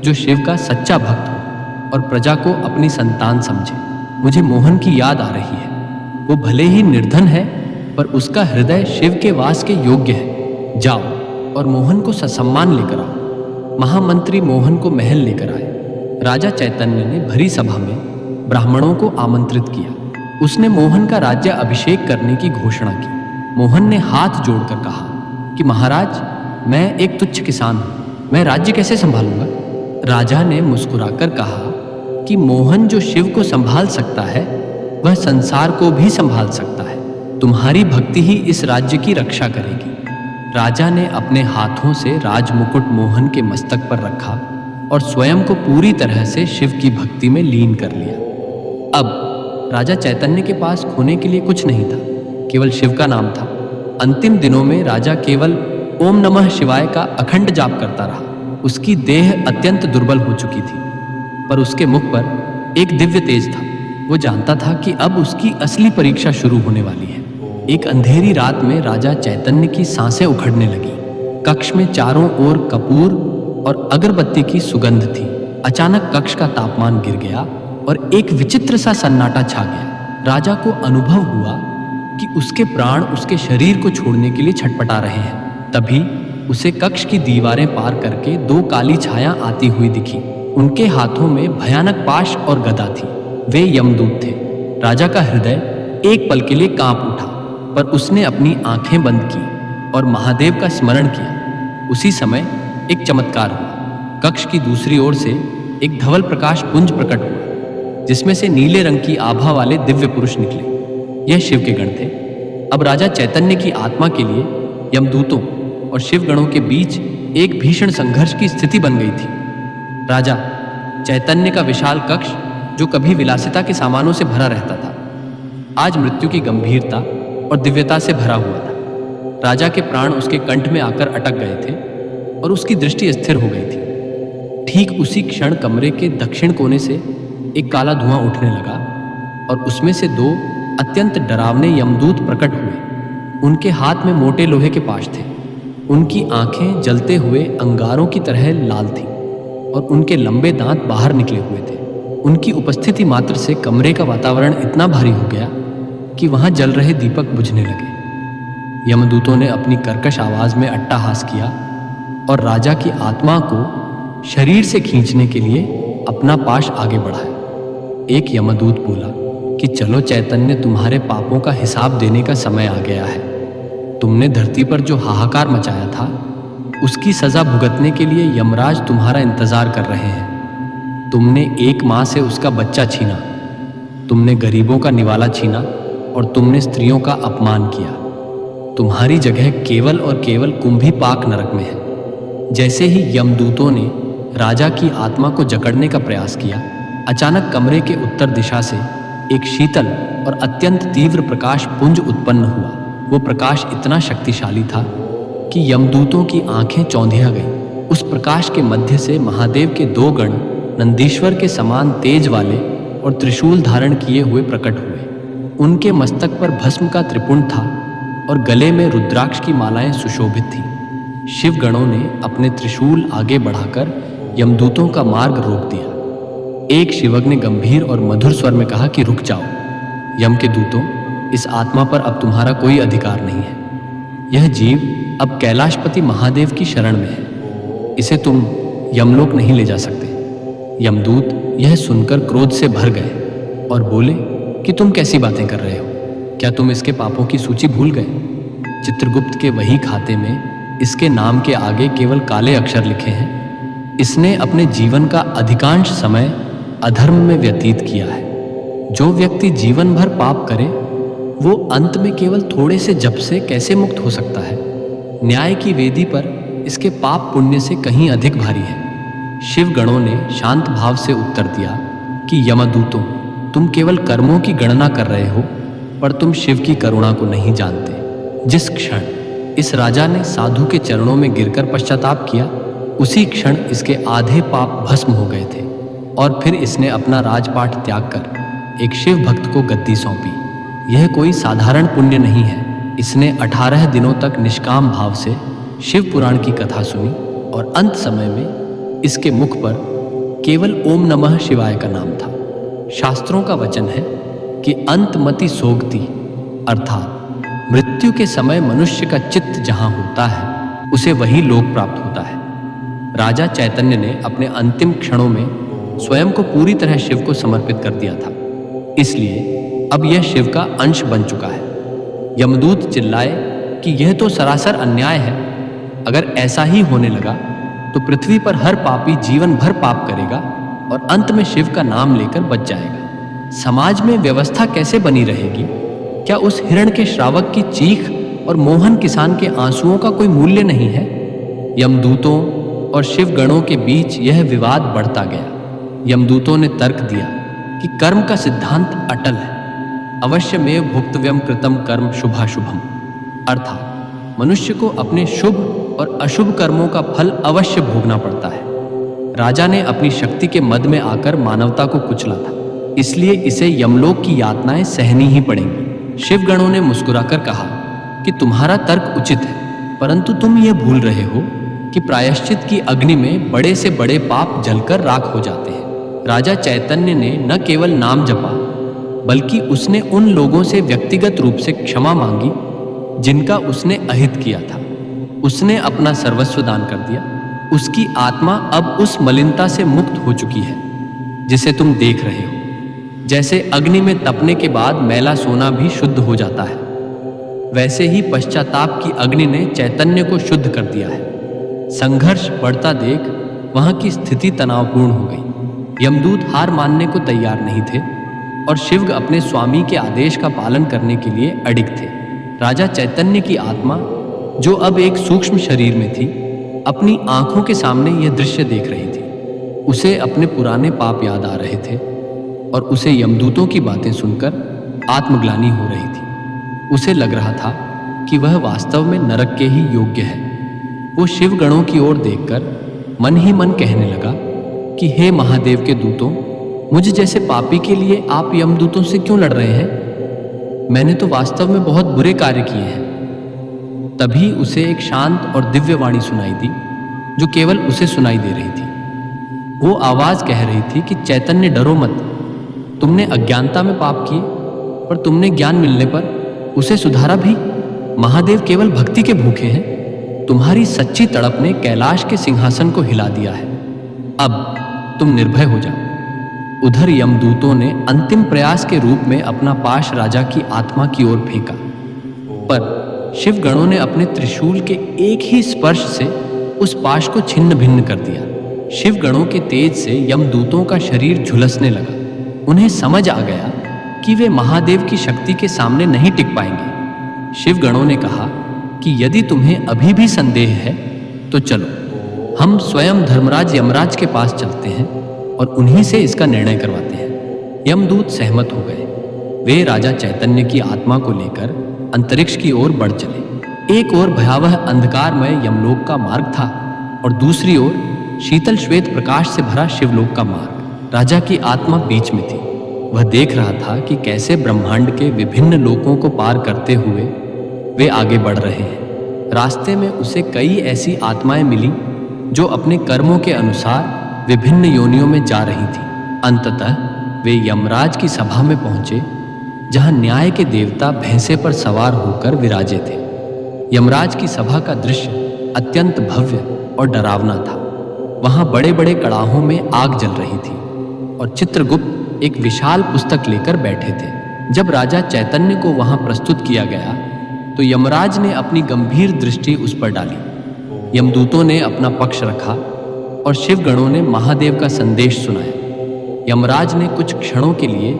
जो शिव का सच्चा भक्त हो और प्रजा को अपनी संतान समझे। मुझे मोहन की याद आ रही है। वो भले ही निर्धन है पर उसका हृदय शिव के वास के योग्य है। जाओ और मोहन को ससम्मान लेकर आओ। महामंत्री मोहन को महल लेकर आए। राजा चैतन्य ने भरी सभा में ब्राह्मणों को आमंत्रित किया। उसने मोहन का राज्य अभिषेक करने की घोषणा की। मोहन ने हाथ जोड़कर कहा कि महाराज, मैं एक तुच्छ किसान हूं, मैं राज्य कैसे संभालूंगा। राजा ने मुस्कुराकर कहा कि मोहन जो शिव को संभाल सकता है वह संसार को भी संभाल सकता है। तुम्हारी भक्ति ही इस राज्य की रक्षा करेगी। राजा ने अपने हाथों से राजमुकुट मोहन के मस्तक पर रखा और स्वयं को पूरी तरह से शिव की भक्ति में लीन कर लिया। अब राजा चैतन्य के पास खोने के लिए कुछ नहीं था, केवल शिव का नाम था। अंतिम दिनों में राजा केवल ओम नमः शिवाय का अखंड जाप करता रहा। उसकी देह अत्यंत दुर्बल हो चुकी थी, पर उसके मुख पर एक दिव्य तेज था। वो जानता था कि अब उसकी असली परीक्षा शुरू होने वाली है। एक अंधेरी रात में राजा चैतन्य की सांसें उखड़ने लगी। कक्ष में चारों ओर कपूर और अगरबत्ती की सुगंध थी। अचानक कक्ष का तापमान गिर गया और एक विचित्र सा सन्नाटा छा गया। राजा को अनुभव हुआ कि उसके प्राण उसके शरीर को छोड़ने के लिए छटपटा रहे हैं। तभी उसे कक्ष की दीवारें पार करके दो काली छाया आती हुई दिखी। उनके हाथों में भयानक पाश और गदा थी। वे यमदूत थे। राजा का हृदय एक पल के लिए कांप उठा, पर उसने अपनी आंखें बंद की और महादेव का स्मरण किया। उसी समय एक चमत्कार हुआ। कक्ष की दूसरी ओर से एक धवल प्रकाश पुंज प्रकट हुआ, जिसमें से नीले रंग की आभा वाले दिव्य पुरुष निकले। यह शिव के गण थे। अब राजा चैतन्य की आत्मा के लिए यमदूतों और शिव गणों के बीच एक भीषण संघर्ष की स्थिति बन गई थी। राजा चैतन्य का विशाल कक्ष, जो कभी विलासिता के सामानों से भरा रहता था, आज मृत्यु की गंभीरता और दिव्यता से भरा हुआ था। राजा के प्राण उसके कंठ में आकर अटक गए थे और उसकी दृष्टि स्थिर हो गई थी। ठीक उसी क्षण कमरे के दक्षिण कोने से एक काला धुआं उठने लगा और उसमें से दो अत्यंत डरावने यमदूत प्रकट हुए। उनके हाथ में मोटे लोहे के पाश थे। उनकी आंखें जलते हुए अंगारों की तरह लाल थीं और उनके लंबे दांत बाहर निकले हुए थे। उनकी उपस्थिति मात्र से कमरे का वातावरण इतना भारी हो गया कि वहां जल रहे दीपक बुझने लगे। यमदूतों ने अपनी कर्कश आवाज में अट्टहास किया और राजा की आत्मा को शरीर से खींचने के लिए अपना पाश आगे बढ़ाया। एक यमदूत बोला कि चलो चैतन्य, तुम्हारे पापों का हिसाब देने का समय आ गया है। तुमने धरती पर जो हाहाकार मचाया था, उसकी सजा भुगतने के लिए यमराज तुम्हारा इंतजार कर रहे हैं। तुमने एक माँ से उसका बच्चा छीना, तुमने गरीबों का निवाला छीना और तुमने स्त्रियों का अपमान किया। तुम्हारी जगह केवल और केवल कुंभी पाक नरक में है। जैसे ही यमदूतों ने राजा की आत्मा को जकड़ने का प्रयास किया, अचानक कमरे के उत्तर दिशा से एक शीतल और अत्यंत तीव्र प्रकाश पुंज उत्पन्न हुआ। वो प्रकाश इतना शक्तिशाली था कि यमदूतों की आंखें चौंधिया गईं। उस प्रकाश के मध्य से महादेव के दो गण नंदीश्वर के समान तेज वाले और त्रिशूल धारण किए हुए प्रकट हुए। उनके मस्तक पर भस्म का त्रिपुंड था और गले में रुद्राक्ष की मालाएं सुशोभित थीं। शिव गणों ने अपने त्रिशूल आगे बढ़ाकर यमदूतों का मार्ग रोक दिया। एक शिवज्ञ ने गंभीर और मधुर स्वर में कहा कि रुक जाओ। यम के दूतों, इस आत्मा पर अब तुम्हारा कोई अधिकार नहीं है। यह जीव अब कैलाशपति महादेव की शरण में है। इसे तुम यमलोक नहीं ले जा सकते। यमदूत यह सुनकर क्रोध से भर गए और बोले कि तुम कैसी बातें कर रहे हो? क्या तुम इसके पापों की सूची भूल गए? चित्रगुप्त के वही खाते में इसके नाम के आगे केवल काले अक्षर लिखे हैं। इसने अपने जीवन का अधिकांश समय अधर्म में व्यतीत किया है। जो व्यक्ति जीवन भर पाप करे वो अंत में केवल थोड़े से जप से कैसे मुक्त हो सकता है? न्याय की वेदी पर इसके पाप पुण्य से कहीं अधिक भारी है। शिव गणों ने शांत भाव से उत्तर दिया कि यमदूतों, तुम केवल कर्मों की गणना कर रहे हो, पर तुम शिव की करुणा को नहीं जानते। जिस क्षण इस राजा ने साधु के चरणों में गिरकर पश्चाताप किया, उसी क्षण इसके आधे पाप भस्म हो गए थे और फिर इसने अपना राजपाट त्याग कर एक शिव भक्त को गद्दी सौंपी। यह कोई साधारण पुण्य नहीं है। इसने 18 दिनों तक निष्काम भाव से शिव पुराण की कथा सुनी और अंत समय में इसके मुख पर केवल ओम नमः शिवाय का नाम था। शास्त्रों का वचन है कि अंतमति सोगती, अर्थात मृत्यु के समय मनुष्य का चित्त जहां होता है उसे वही लोक प्राप्त होता है। राजा चैतन्य ने अपने अंतिम क्षणों में स्वयं को पूरी तरह शिव को समर्पित कर दिया था, इसलिए अब यह शिव का अंश बन चुका है। यमदूत चिल्लाए कि यह तो सरासर अन्याय है। अगर ऐसा ही होने लगा तो पृथ्वी पर हर पापी जीवन भर पाप करेगा और अंत में शिव का नाम लेकर बच जाएगा। समाज में व्यवस्था कैसे बनी रहेगी? क्या उस हिरण के श्रावक की चीख और मोहन किसान के आंसुओं का कोई मूल्य नहीं है? यमदूतों और शिव गणों के बीच यह विवाद बढ़ता गया। यमदूतों ने तर्क दिया कि कर्म का सिद्धांत अटल है। अवश्यमेव भोक्तव्यम कृतम कर्म शुभाशुभम, अर्थात मनुष्य को अपने शुभ और अशुभ कर्मों का फल अवश्य भोगना पड़ता है। राजा ने अपनी शक्ति के मद में आकर मानवता को कुचला था, इसलिए इसे यमलोक की यातनाएं सहनी ही पड़ेंगी। शिवगणों ने मुस्कुराकर कहा कि तुम्हारा तर्क उचित है, परंतु तुम ये भूल रहे हो कि प्रायश्चित की अग्नि में बड़े से बड़े पाप जलकर राख हो जाते हैं। राजा चैतन्य ने न केवल नाम जपा, बल्कि उसने उन लोगों से व्यक्तिगत रूप से क्षमा मांगी जिनका उसने अहित किया था। उसने अपना सर्वस्व दान कर दिया। उसकी आत्मा अब उस मलिनता से मुक्त हो चुकी है जिसे तुम देख रहे हो। जैसे अग्नि में तपने के बाद मैला सोना भी शुद्ध हो जाता है, वैसे ही पश्चाताप की अग्नि ने चैतन्य को शुद्ध कर दिया है। संघर्ष बढ़ता देख वहां की स्थिति तनावपूर्ण हो गई। यमदूत हार मानने को तैयार नहीं थे और शिव अपने स्वामी के आदेश का पालन करने के लिए अडिग थे। राजा चैतन्य की आत्मा, जो अब एक सूक्ष्म शरीर में थी, अपनी आंखों के सामने यह दृश्य देख रही थी। उसे अपने पुराने पाप याद आ रहे थे और उसे यमदूतों की बातें सुनकर आत्मग्लानि हो रही थी। उसे लग रहा था कि वह वास्तव में नरक के ही योग्य है। वो शिव गणों की ओर देखकर मन ही मन कहने लगा कि हे महादेव के दूतों, मुझ जैसे पापी के लिए आप यमदूतों से क्यों लड़ रहे हैं? मैंने तो वास्तव में बहुत बुरे कार्य किए हैं। तभी उसे एक शांत और दिव्य वाणी सुनाई दी, जो केवल उसे सुनाई दे रही थी। वो आवाज कह रही थी कि चैतन्य, डरो मत। तुमने अज्ञानता में पाप किए, पर तुमने ज्ञान मिलने पर उसे सुधारा भी। महादेव केवल भक्ति के भूखे हैं। तुम्हारी सच्ची तड़प ने कैलाश के सिंहासन को हिला दिया है। अब तुम निर्भय हो जाओ। उधर यमदूतों ने अंतिम प्रयास के रूप में अपना पाश राजा की आत्मा की ओर फेंका, पर शिवगणों ने अपने त्रिशूल के एक ही स्पर्श से उस पाश को छिन्न भिन्न कर दिया। शिवगणों के तेज से यमदूतों का शरीर झुलसने लगा। उन्हें समझ आ गया कि वे महादेव की शक्ति के सामने नहीं टिक पाएंगे। शिवगणों ने कहा कि यदि तुम्हें अभी भी संदेह है तो चलो, हम स्वयं धर्मराज यमराज के पास चलते हैं और उन्हीं से इसका निर्णय करवाते हैं। यमदूत सहमत हो गए। वे राजा चैतन्य की आत्मा को लेकर अंतरिक्ष की ओर बढ़ चले। एक ओर भयावह अंधकारमय यमलोक का मार्ग था और दूसरी ओर शीतल श्वेत प्रकाश से भरा शिवलोक का मार्ग। राजा की आत्मा बीच में थी। वह देख रहा था कि कैसे ब्रह्मांड के विभिन्न लोकों को पार करते हुए वे आगे बढ़ रहे हैं। रास्ते में उसे कई ऐसी आत्माएं मिली जो अपने कर्मों के अनुसार विभिन्न योनियों में जा रही थी। अंततः वे यमराज की सभा में पहुंचे, जहां न्याय के देवता भैंसे पर सवार होकर विराजे थे। यमराज की सभा का दृश्य अत्यंत भव्य और डरावना था। वहां बड़े बड़े कड़ाहों में आग जल रही थी और चित्रगुप्त एक विशाल पुस्तक लेकर बैठे थे। जब राजा चैतन्य को वहां प्रस्तुत किया गया तो यमराज ने अपनी गंभीर दृष्टि उस पर डाली। यमदूतों ने अपना पक्ष रखा और शिवगणों ने महादेव का संदेश सुनाया। यमराज ने कुछ क्षणों के लिए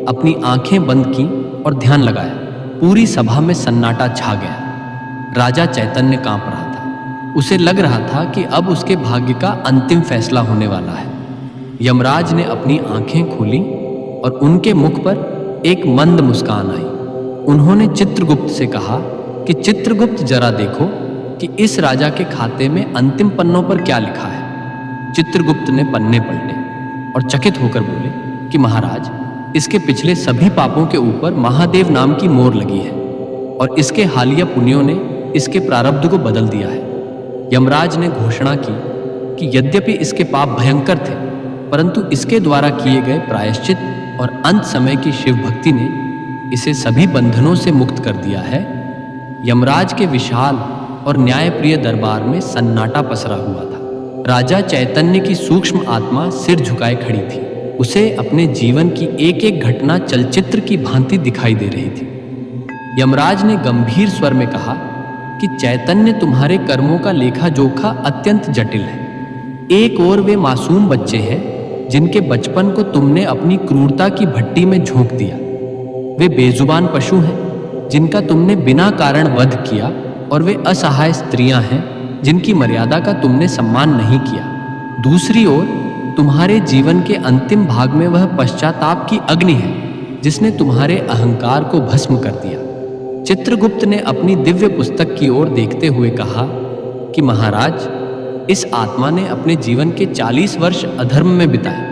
अपनी आंखें बंद की और ध्यान लगाया। पूरी सभा में सन्नाटा छा गया। राजा चैतन्य कांप रहा था। उसे लग रहा था कि अब उसके भाग्य का अंतिम फैसला होने वाला है। यमराज ने अपनी आंखें खोली और उनके मुख पर एक मंद मुस्कान आई। उन्होंने चित्रगुप्त से कहा कि चित्रगुप्त, जरा देखो कि इस राजा के खाते में अंतिम पन्नों पर क्या लिखा है। चित्रगुप्त ने पन्ने पलटे और चकित होकर बोले कि महाराज, इसके पिछले सभी पापों के ऊपर महादेव नाम की मोहर लगी है और इसके हालिया पुण्यों ने इसके प्रारब्ध को बदल दिया है। यमराज ने घोषणा की कि यद्यपि इसके पाप भयंकर थे, परंतु इसके द्वारा किए गए प्रायश्चित और अंत समय की शिव भक्ति ने इसे सभी बंधनों से मुक्त कर दिया है। यमराज के विशाल और न्यायप्रिय दरबार में सन्नाटा पसरा हुआ था। राजा चैतन्य की सूक्ष्म आत्मा सिर झुकाए खड़ी थी। उसे अपने जीवन की एक एक घटना चलचित्र की भांति दिखाई दे रही थी। यमराज ने गंभीर स्वर में कहा कि चैतन्य, तुम्हारे कर्मों का लेखा जोखा अत्यंत जटिल है। एक ओर वे मासूम बच्चे हैं जिनके बचपन को तुमने अपनी क्रूरता की भट्टी में झोंक दिया। वे बेजुबान पशु हैं जिनका तुमने बिना कारण वध किया, और वे असहाय स्त्रियां हैं जिनकी मर्यादा का तुमने सम्मान नहीं किया। दूसरी ओर तुम्हारे जीवन के अंतिम भाग में वह पश्चाताप की अग्नि है जिसने तुम्हारे अहंकार को भस्म कर दिया। चित्रगुप्त ने अपनी दिव्य पुस्तक की ओर देखते हुए कहा कि महाराज, इस आत्मा ने अपने जीवन के 40 वर्ष अधर्म में बिताए,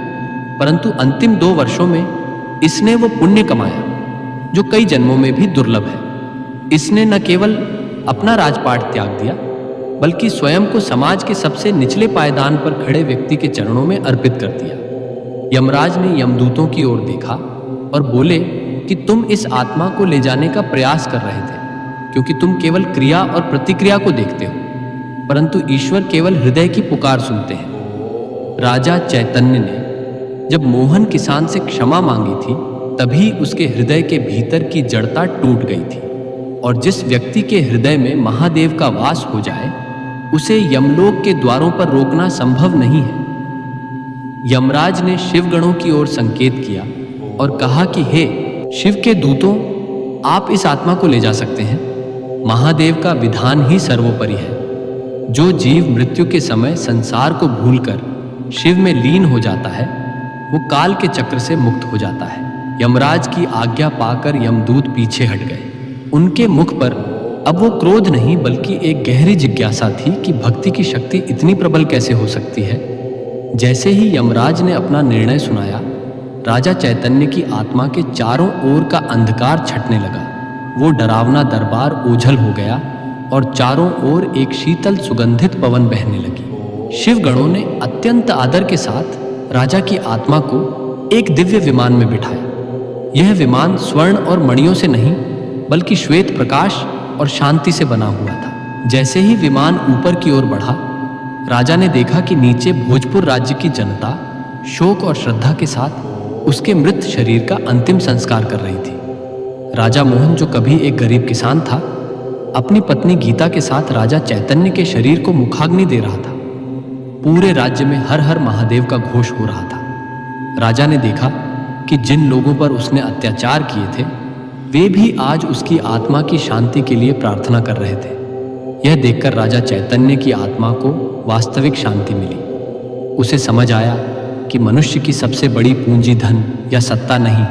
परंतु अंतिम 2 वर्षों में इसने वो पुण्य कमाया जो कई जन्मों में भी दुर्लभ है। इसने न केवल अपना राजपाट त्याग दिया, बल्कि स्वयं को समाज के सबसे निचले पायदान पर खड़े व्यक्ति के चरणों में अर्पित कर दिया। यमराज ने यमदूतों की ओर देखा और बोले कि तुम इस आत्मा को ले जाने का प्रयास कर रहे थे, क्योंकि तुम केवल क्रिया और प्रतिक्रिया को देखते हो, परंतु ईश्वर केवल हृदय की पुकार सुनते हैं। राजा चैतन्य ने जब मोहन किसान से क्षमा मांगी थी, तभी उसके हृदय के भीतर की जड़ता टूट गई थी, और जिस व्यक्ति के हृदय में महादेव का वास हो जाए, उसे यमलोक के द्वारों पर रोकना संभव नहीं है। यमराज ने शिवगणों की ओर संकेत किया और कहा कि हे शिव के दूतों, आप इस आत्मा को ले जा सकते हैं। महादेव का विधान ही सर्वोपरि है। जो जीव मृत्यु के समय संसार को भूलकर शिव में लीन हो जाता है, वो काल के चक्र से मुक्त हो जाता है। यमराज की आज्ञा पाकर यमदूत पीछे हट गए। उनके मुख पर अब वो क्रोध नहीं, बल्कि एक गहरी जिज्ञासा थी कि भक्ति की शक्ति इतनी प्रबल कैसे हो सकती है। जैसे ही यमराज ने अपना निर्णय सुनाया, राजा चैतन्य की आत्मा के चारों ओर का अंधकार छटने लगा। वो डरावना दरबार ओझल हो गया और चारों ओर एक शीतल सुगंधित पवन बहने लगी। शिवगणों ने अत्यंत आदर के साथ राजा की आत्मा को एक दिव्य विमान में बिठाया। यह विमान स्वर्ण और मणियों से नहीं, बल्कि श्वेत प्रकाश और शांति से बना हुआ था। जैसे ही विमान ऊपर की ओर बढ़ा, राजा ने देखा कि नीचे भोजपुर राज्य की जनता शोक और श्रद्धा के साथ उसके मृत शरीर का अंतिम संस्कार कर रही थी। राजा मोहन, जो कभी एक गरीब किसान था, अपनी पत्नी गीता के साथ राजा चैतन्य के शरीर को मुखाग्नि दे रहा था। पूरे राज्य में हर हर महादेव का घोष हो रहा था। राजा ने देखा कि जिन लोगों पर उसने अत्याचार किए थे, वे भी आज उसकी आत्मा की शांति के लिए प्रार्थना कर रहे थे। यह देखकर राजा चैतन्य की आत्मा को वास्तविक शांति मिली। उसे समझ आया कि मनुष्य की सबसे बड़ी पूंजी धन या सत्ता नहीं,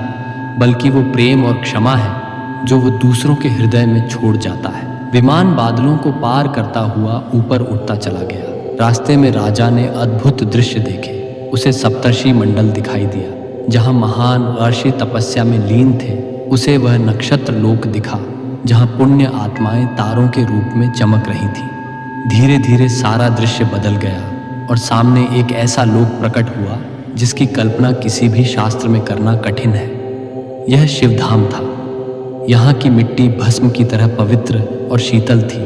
बल्कि वो प्रेम और क्षमा है जो वो दूसरों के हृदय में छोड़ जाता है। विमान बादलों को पार करता हुआ ऊपर उठता चला गया। रास्ते में राजा ने अद्भुत दृश्य देखे। उसे सप्तर्षि मंडल दिखाई दिया। जहाँ महान ऋषि तपस्या में लीन थे, उसे वह नक्षत्र लोक दिखा जहाँ पुण्य आत्माएं तारों के रूप में चमक रही थी। धीरे धीरे सारा दृश्य बदल गया और सामने एक ऐसा लोक प्रकट हुआ जिसकी कल्पना किसी भी शास्त्र में करना कठिन है। यह शिवधाम था। यहाँ की मिट्टी भस्म की तरह पवित्र और शीतल थी।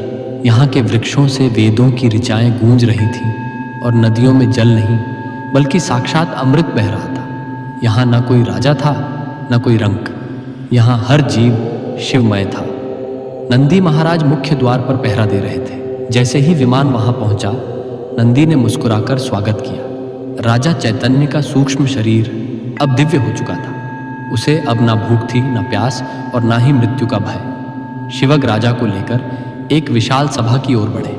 यहाँ के वृक्षों से वेदों की ऋचाएं गूंज रही थीं और नदियों में जल नहीं बल्कि साक्षात अमृत बह रहा था। यहाँ न कोई राजा था न कोई रंक, यहाँ हर जीव शिवमय था। नंदी महाराज मुख्य द्वार पर पहरा दे रहे थे। जैसे ही विमान वहां पहुंचा, नंदी ने मुस्कुराकर स्वागत किया। राजा चैतन्य का सूक्ष्म शरीर अब दिव्य हो चुका था। उसे अब ना भूख थी, ना प्यास और ना ही मृत्यु का भय। शिवक राजा को लेकर एक विशाल सभा की ओर बढ़े,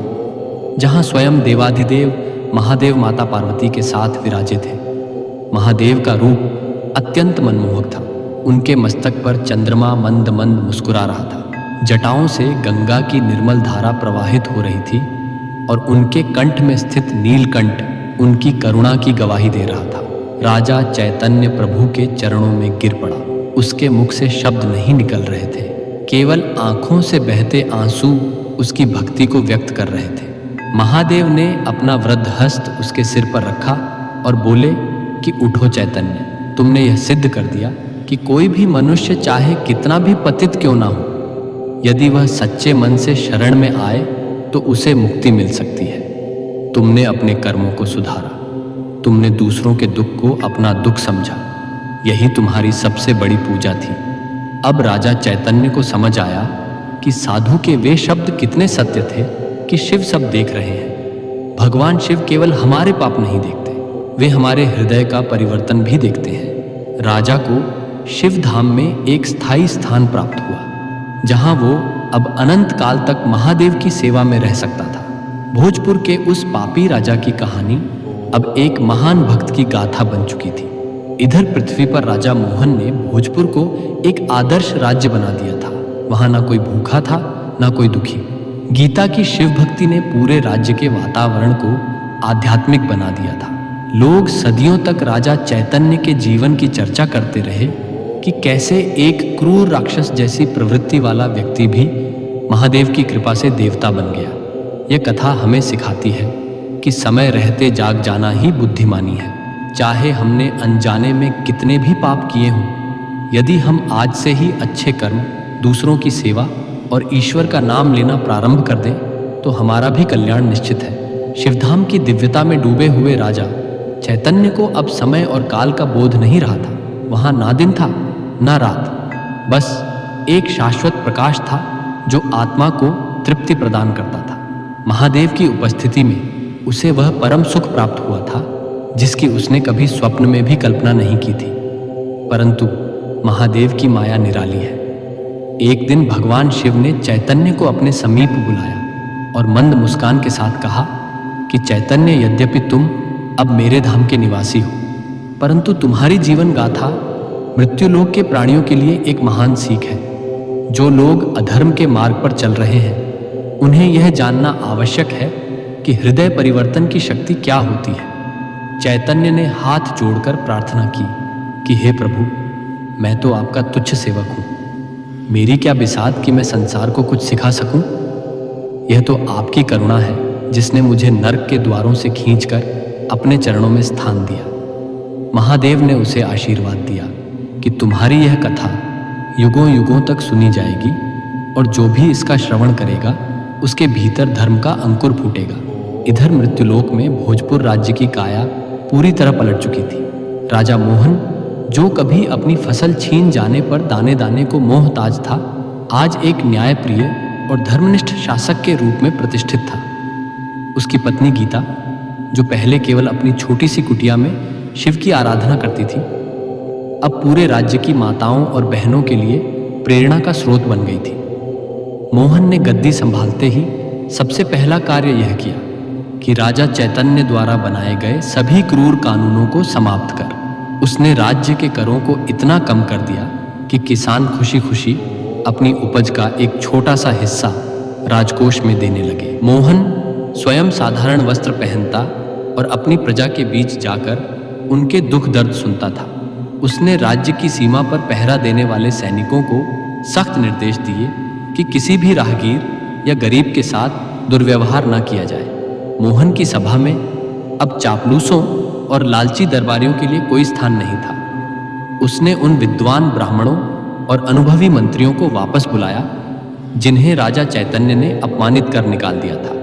जहां स्वयं देवाधिदेव महादेव माता पार्वती के साथ विराजे थे। महादेव का रूप अत्यंत मनमोहक था। उनके मस्तक पर चंद्रमा मंद मंद मुस्कुरा रहा था। जटाओं से गंगा की निर्मल धारा प्रवाहित हो रही थी और उनके कंठ में स्थित नीलकंठ उनकी करुणा की गवाही दे रहा था। राजा चैतन्य प्रभु के चरणों में गिर पड़ा। उसके मुख से शब्द नहीं निकल रहे थे, केवल आंखों से बहते आंसू उसकी भक्ति को व्यक्त कर रहे थे। महादेव ने अपना वृद्ध हस्त उसके सिर पर रखा और बोले कि उठो चैतन्य, तुमने यह सिद्ध कर दिया कि कोई भी मनुष्य चाहे कितना भी पतित क्यों ना हो, यदि वह सच्चे मन से शरण में आए तो उसे मुक्ति मिल सकती है। तुमने अपने कर्मों को सुधारा, तुमने दूसरों के दुख को अपना दुख समझा, यही तुम्हारी सबसे बड़ी पूजा थी। अब राजा चैतन्य को समझ आया कि साधु के वे शब्द कितने सत्य थे कि शिव सब देख रहे हैं। भगवान शिव केवल हमारे पाप नहीं देखते, वे हमारे हृदय का परिवर्तन भी देखते हैं। राजा को शिव धाम में एक स्थायी स्थान प्राप्त हुआ, जहां वो अब अनंत काल तक महादेव की सेवा में रह सकता था। भोजपुर के उस पापी राजा की कहानी अब एक महान भक्त की गाथा बन चुकी थी। इधर पृथ्वी पर राजा मोहन ने भोजपुर को एक आदर्श राज्य बना दिया था। वहां ना कोई भूखा था ना कोई दुखी। गीता की शिव भक्ति ने पूरे राज्य के वातावरण को आध्यात्मिक बना दिया था। लोग सदियों तक राजा चैतन्य के जीवन की चर्चा करते रहे कि कैसे एक क्रूर राक्षस जैसी प्रवृत्ति वाला व्यक्ति भी महादेव की कृपा से देवता बन गया। यह कथा हमें सिखाती है कि समय रहते जाग जाना ही बुद्धिमानी है। चाहे हमने अनजाने में कितने भी पाप किए हों, यदि हम आज से ही अच्छे कर्म, दूसरों की सेवा और ईश्वर का नाम लेना प्रारंभ कर दें तो हमारा भी कल्याण निश्चित है। शिवधाम की दिव्यता में डूबे हुए राजा चैतन्य को अब समय और काल का बोध नहीं रहा था। वहां ना दिन था ना रात, बस एक शाश्वत प्रकाश था जो आत्मा को तृप्ति प्रदान करता था। महादेव की उपस्थिति में उसे वह परम सुख प्राप्त हुआ था जिसकी उसने कभी स्वप्न में भी कल्पना नहीं की थी। परंतु महादेव की माया निराली है। एक दिन भगवान शिव ने चैतन्य को अपने समीप बुलाया और मंद मुस्कान के साथ कहा कि चैतन्य, यद्यपि तुम अब मेरे धाम के निवासी हो, परंतु तुम्हारी जीवन गाथा मृत्युलोक के प्राणियों के लिए एक महान सीख है। जो लोग अधर्म के मार्ग पर चल रहे हैं, उन्हें यह जानना आवश्यक है कि हृदय परिवर्तन की शक्ति क्या होती है। चैतन्य ने हाथ जोड़कर प्रार्थना की कि हे प्रभु, मैं तो आपका तुच्छ सेवक हूँ। मेरी क्या बिसात कि मैं संसार को कुछ सिखा सकूं? यह तो आपकी करुणा है जिसने मुझे नर्क के द्वारों से खींचकर अपने चरणों में स्थान दिया। महादेव ने उसे आशीर्वाद दिया कि तुम्हारी यह कथा युगों युगों तक सुनी जाएगी और जो भी इसका श्रवण करेगा उसके भीतर धर्म का अंकुर फूटेगा। इधर मृत्युलोक में भोजपुर राज्य की काया पूरी तरह पलट चुकी थी। राजा मोहन, जो कभी अपनी फसल छीन जाने पर दाने दाने को मोहताज था, आज एक न्यायप्रिय और धर्मनिष्ठ शासक के रूप में प्रतिष्ठित था। उसकी पत्नी गीता, जो पहले केवल अपनी छोटी सी कुटिया में शिव की आराधना करती थी, अब पूरे राज्य की माताओं और बहनों के लिए प्रेरणा का स्रोत बन गई थी। मोहन ने गद्दी संभालते ही सबसे पहला कार्य यह किया कि राजा चैतन्य द्वारा बनाए गए सभी क्रूर कानूनों को समाप्त कर उसने राज्य के करों को इतना कम कर दिया कि किसान खुशी खुशी अपनी उपज का एक छोटा सा हिस्सा राजकोष में देने लगे। मोहन स्वयं साधारण वस्त्र पहनता और अपनी प्रजा के बीच जाकर उनके दुख दर्द सुनता था। उसने राज्य की सीमा पर पहरा देने वाले सैनिकों को सख्त निर्देश दिए कि किसी भी राहगीर या गरीब के साथ दुर्व्यवहार न किया जाए। मोहन की सभा में अब चापलूसों और लालची दरबारियों के लिए कोई स्थान नहीं था। उसने उन विद्वान ब्राह्मणों और अनुभवी मंत्रियों को वापस बुलाया, जिन्हें राजा चैतन्य ने अपमानित कर निकाल दिया था।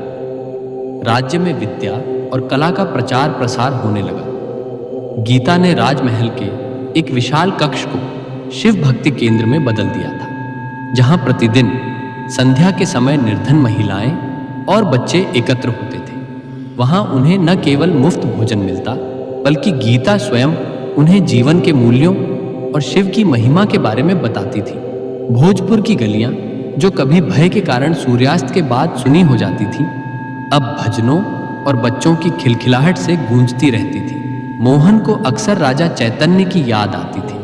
राज्य में विद्या और कला का प्रचार प्रसार होने लगा। गीता ने राजमहल के एक विशाल कक्ष को शिव भक्ति केंद्र में बदल दिया था, जहां प्रतिदिन संध्या के समय निर्धन महिलाएं और बच्चे एकत्र होते थे। वहां उन्हें न केवल मुफ्त भोजन मिलता, बल्कि गीता स्वयं उन्हें जीवन के मूल्यों और शिव की महिमा के बारे में बताती थी। भोजपुर की गलियां, जो कभी भय के कारण सूर्यास्त के बाद सुनी हो जाती थी, अब भजनों और बच्चों की खिलखिलाहट से गूंजती रहती थी। मोहन को अक्सर राजा चैतन्य की याद आती थी।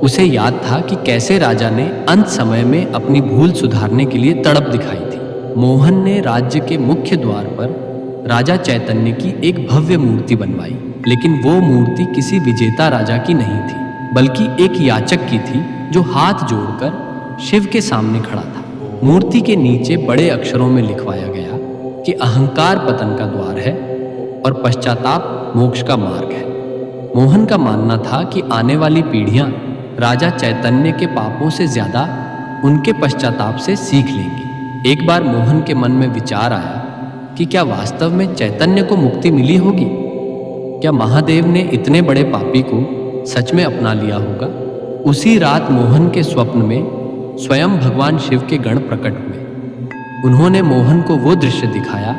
उसे याद था कि कैसे राजा ने अंत समय में अपनी भूल सुधारने के लिए तड़प दिखाई थी। मोहन ने राज्य के मुख्य द्वार पर राजा चैतन्य की एक भव्य मूर्ति बनवाई, लेकिन वो मूर्ति किसी विजेता राजा की नहीं थी, बल्कि एक याचक की थी जो हाथ जोड़कर शिव के सामने खड़ा था। मूर्ति के नीचे बड़े अक्षरों में लिखवाया गया कि अहंकार पतन का द्वार है और पश्चाताप मोक्ष का मार्ग है। मोहन का मानना था कि आने वाली पीढ़ियां राजा चैतन्य के पापों से ज्यादा उनके पश्चाताप से सीख लेंगी। एक बार मोहन के मन में विचार आया कि क्या वास्तव में चैतन्य को मुक्ति मिली होगी? क्या महादेव ने इतने बड़े पापी को सच में अपना लिया होगा? उसी रात मोहन के स्वप्न में स्वयं भगवान शिव के गण प्रकट हुए। उन्होंने मोहन को वो दृश्य दिखाया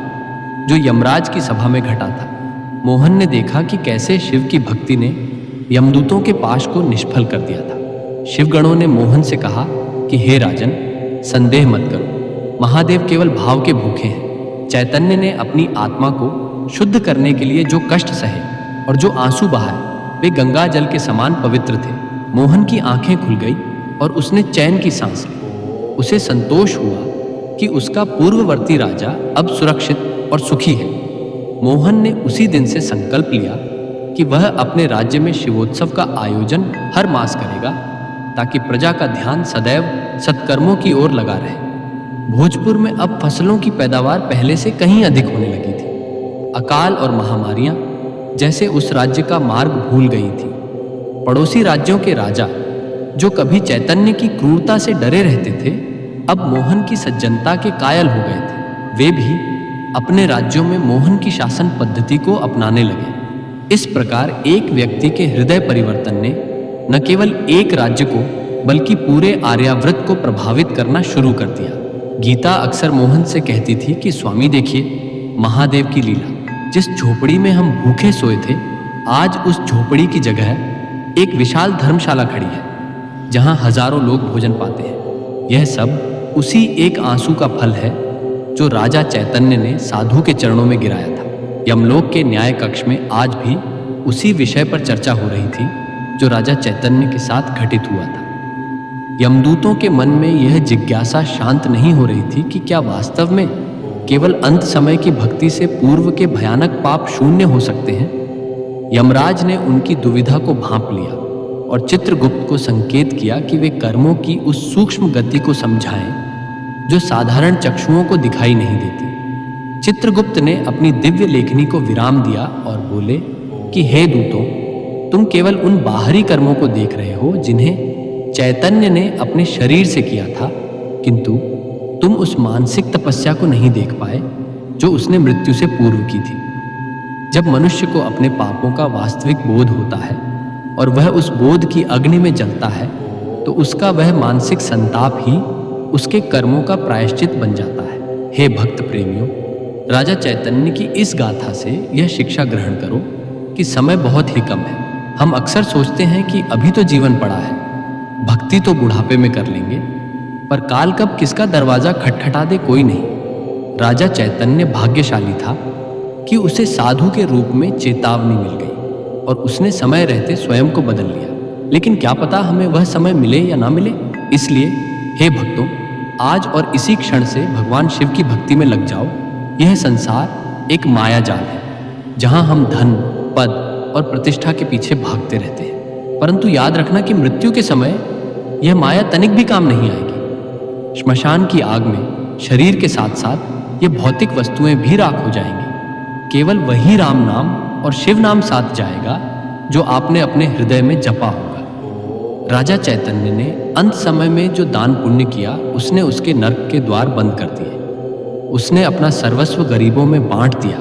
जो यमराज की सभा में घटा था। मोहन ने देखा कि कैसे शिव की भक्ति ने यमदूतों के पाश को निष्फल कर दिया था। शिवगणों ने मोहन से कहा कि हे राजन, संदेह मत करो, महादेव केवल भाव के भूखे हैं। चैतन्य ने अपनी आत्मा को शुद्ध करने के लिए जो कष्ट सहे और जो आंसू बहाए, वे गंगा जल के समान पवित्र थे। मोहन की आंखें खुल गई और उसने चैन की सांस ली। उसे संतोष हुआ कि उसका पूर्ववर्ती राजा अब सुरक्षित और सुखी है। मोहन ने उसी दिन से संकल्प लिया कि वह अपने राज्य में शिवोत्सव का आयोजन हर मास करेगा, ताकि प्रजा का ध्यान सदैव सत्कर्मों की ओर लगा रहे। भोजपुर में अब फसलों की पैदावार पहले से कहीं अधिक होने लगी थी। अकाल और महामारियां जैसे उस राज्य का मार्ग भूल गई थी। पड़ोसी राज्यों के राजा, जो कभी चैतन्य की क्रूरता से डरे रहते थे, अब मोहन की सज्जनता के कायल हो गए थे। वे भी अपने राज्यों में मोहन की शासन पद्धति को अपनाने लगे। इस प्रकार एक व्यक्ति के हृदय परिवर्तन ने न केवल एक राज्य को, बल्कि पूरे आर्यावर्त को प्रभावित करना शुरू कर दिया। गीता अक्सर मोहन से कहती थी कि स्वामी देखिए, महादेव की लीला। जिस झोपड़ी में हम भूखे सोए थे, आज उस झोपड़ी की जगह एक विशाल धर्मशाला खड़ी है, जहां हजारों लोग भोजन पाते हैं। यह सब उसी एक आंसू का फल है जो राजा चैतन्य ने साधु के चरणों में गिराया था। यमलोक के न्याय कक्ष में आज भी उसी विषय पर चर्चा हो रही थी जो राजा चैतन्य के साथ घटित हुआ था। यमदूतों के मन में यह जिज्ञासा शांत नहीं हो रही थी कि क्या वास्तव में केवल अंत समय की भक्ति से पूर्व के भयानक पाप शून्य हो सकते हैं। यमराज ने उनकी दुविधा को भांप लिया और चित्रगुप्त को संकेत किया कि वे कर्मों की उस सूक्ष्म गति को समझाएं जो साधारण चक्षुओं को दिखाई नहीं देती। चित्रगुप्त ने अपनी दिव्य लेखनी को विराम दिया और बोले कि हे दूतों, तुम केवल उन बाहरी कर्मों को देख रहे हो जिन्हें चैतन्य ने अपने शरीर से किया था, किंतु तुम उस मानसिक तपस्या को नहीं देख पाए जो उसने मृत्यु से पूर्व की थी। जब मनुष्य को अपने पापों का वास्तविक बोध होता है और वह उस बोध की अग्नि में जलता है, तो उसका वह मानसिक संताप ही उसके कर्मों का प्रायश्चित बन जाता है। हे भक्त प्रेमियों, राजा चैतन्य की इस गाथा से यह शिक्षा ग्रहण करो कि समय बहुत ही कम है। हम अक्सर सोचते हैं कि अभी तो जीवन पड़ा है, भक्ति तो बुढ़ापे में कर लेंगे, पर काल कब किसका दरवाजा खटखटा दे कोई नहीं। राजा चैतन्य भाग्यशाली था कि उसे साधु के रूप में चेतावनी मिल गई और उसने समय रहते स्वयं को बदल लिया। लेकिन क्या पता हमें वह समय मिले या ना मिले। इसलिए हे भक्तों, आज और इसी क्षण से भगवान शिव की भक्ति में लग जाओ। यह संसार एक माया जाल है, जहां हम धन, पद और प्रतिष्ठा के पीछे भागते रहते हैं। परंतु याद रखना कि मृत्यु के समय यह माया तनिक भी काम नहीं आएगी। श्मशान की आग में शरीर के साथ साथ ये भौतिक वस्तुएं भी राख हो जाएंगी। केवल वही राम नाम और शिव नाम साथ जाएगा जो आपने अपने हृदय में जपा होगा। राजा चैतन्य ने अंत समय में जो दान पुण्य किया, उसने उसके नर्क के द्वार बंद कर दिए। उसने अपना सर्वस्व गरीबों में बांट दिया,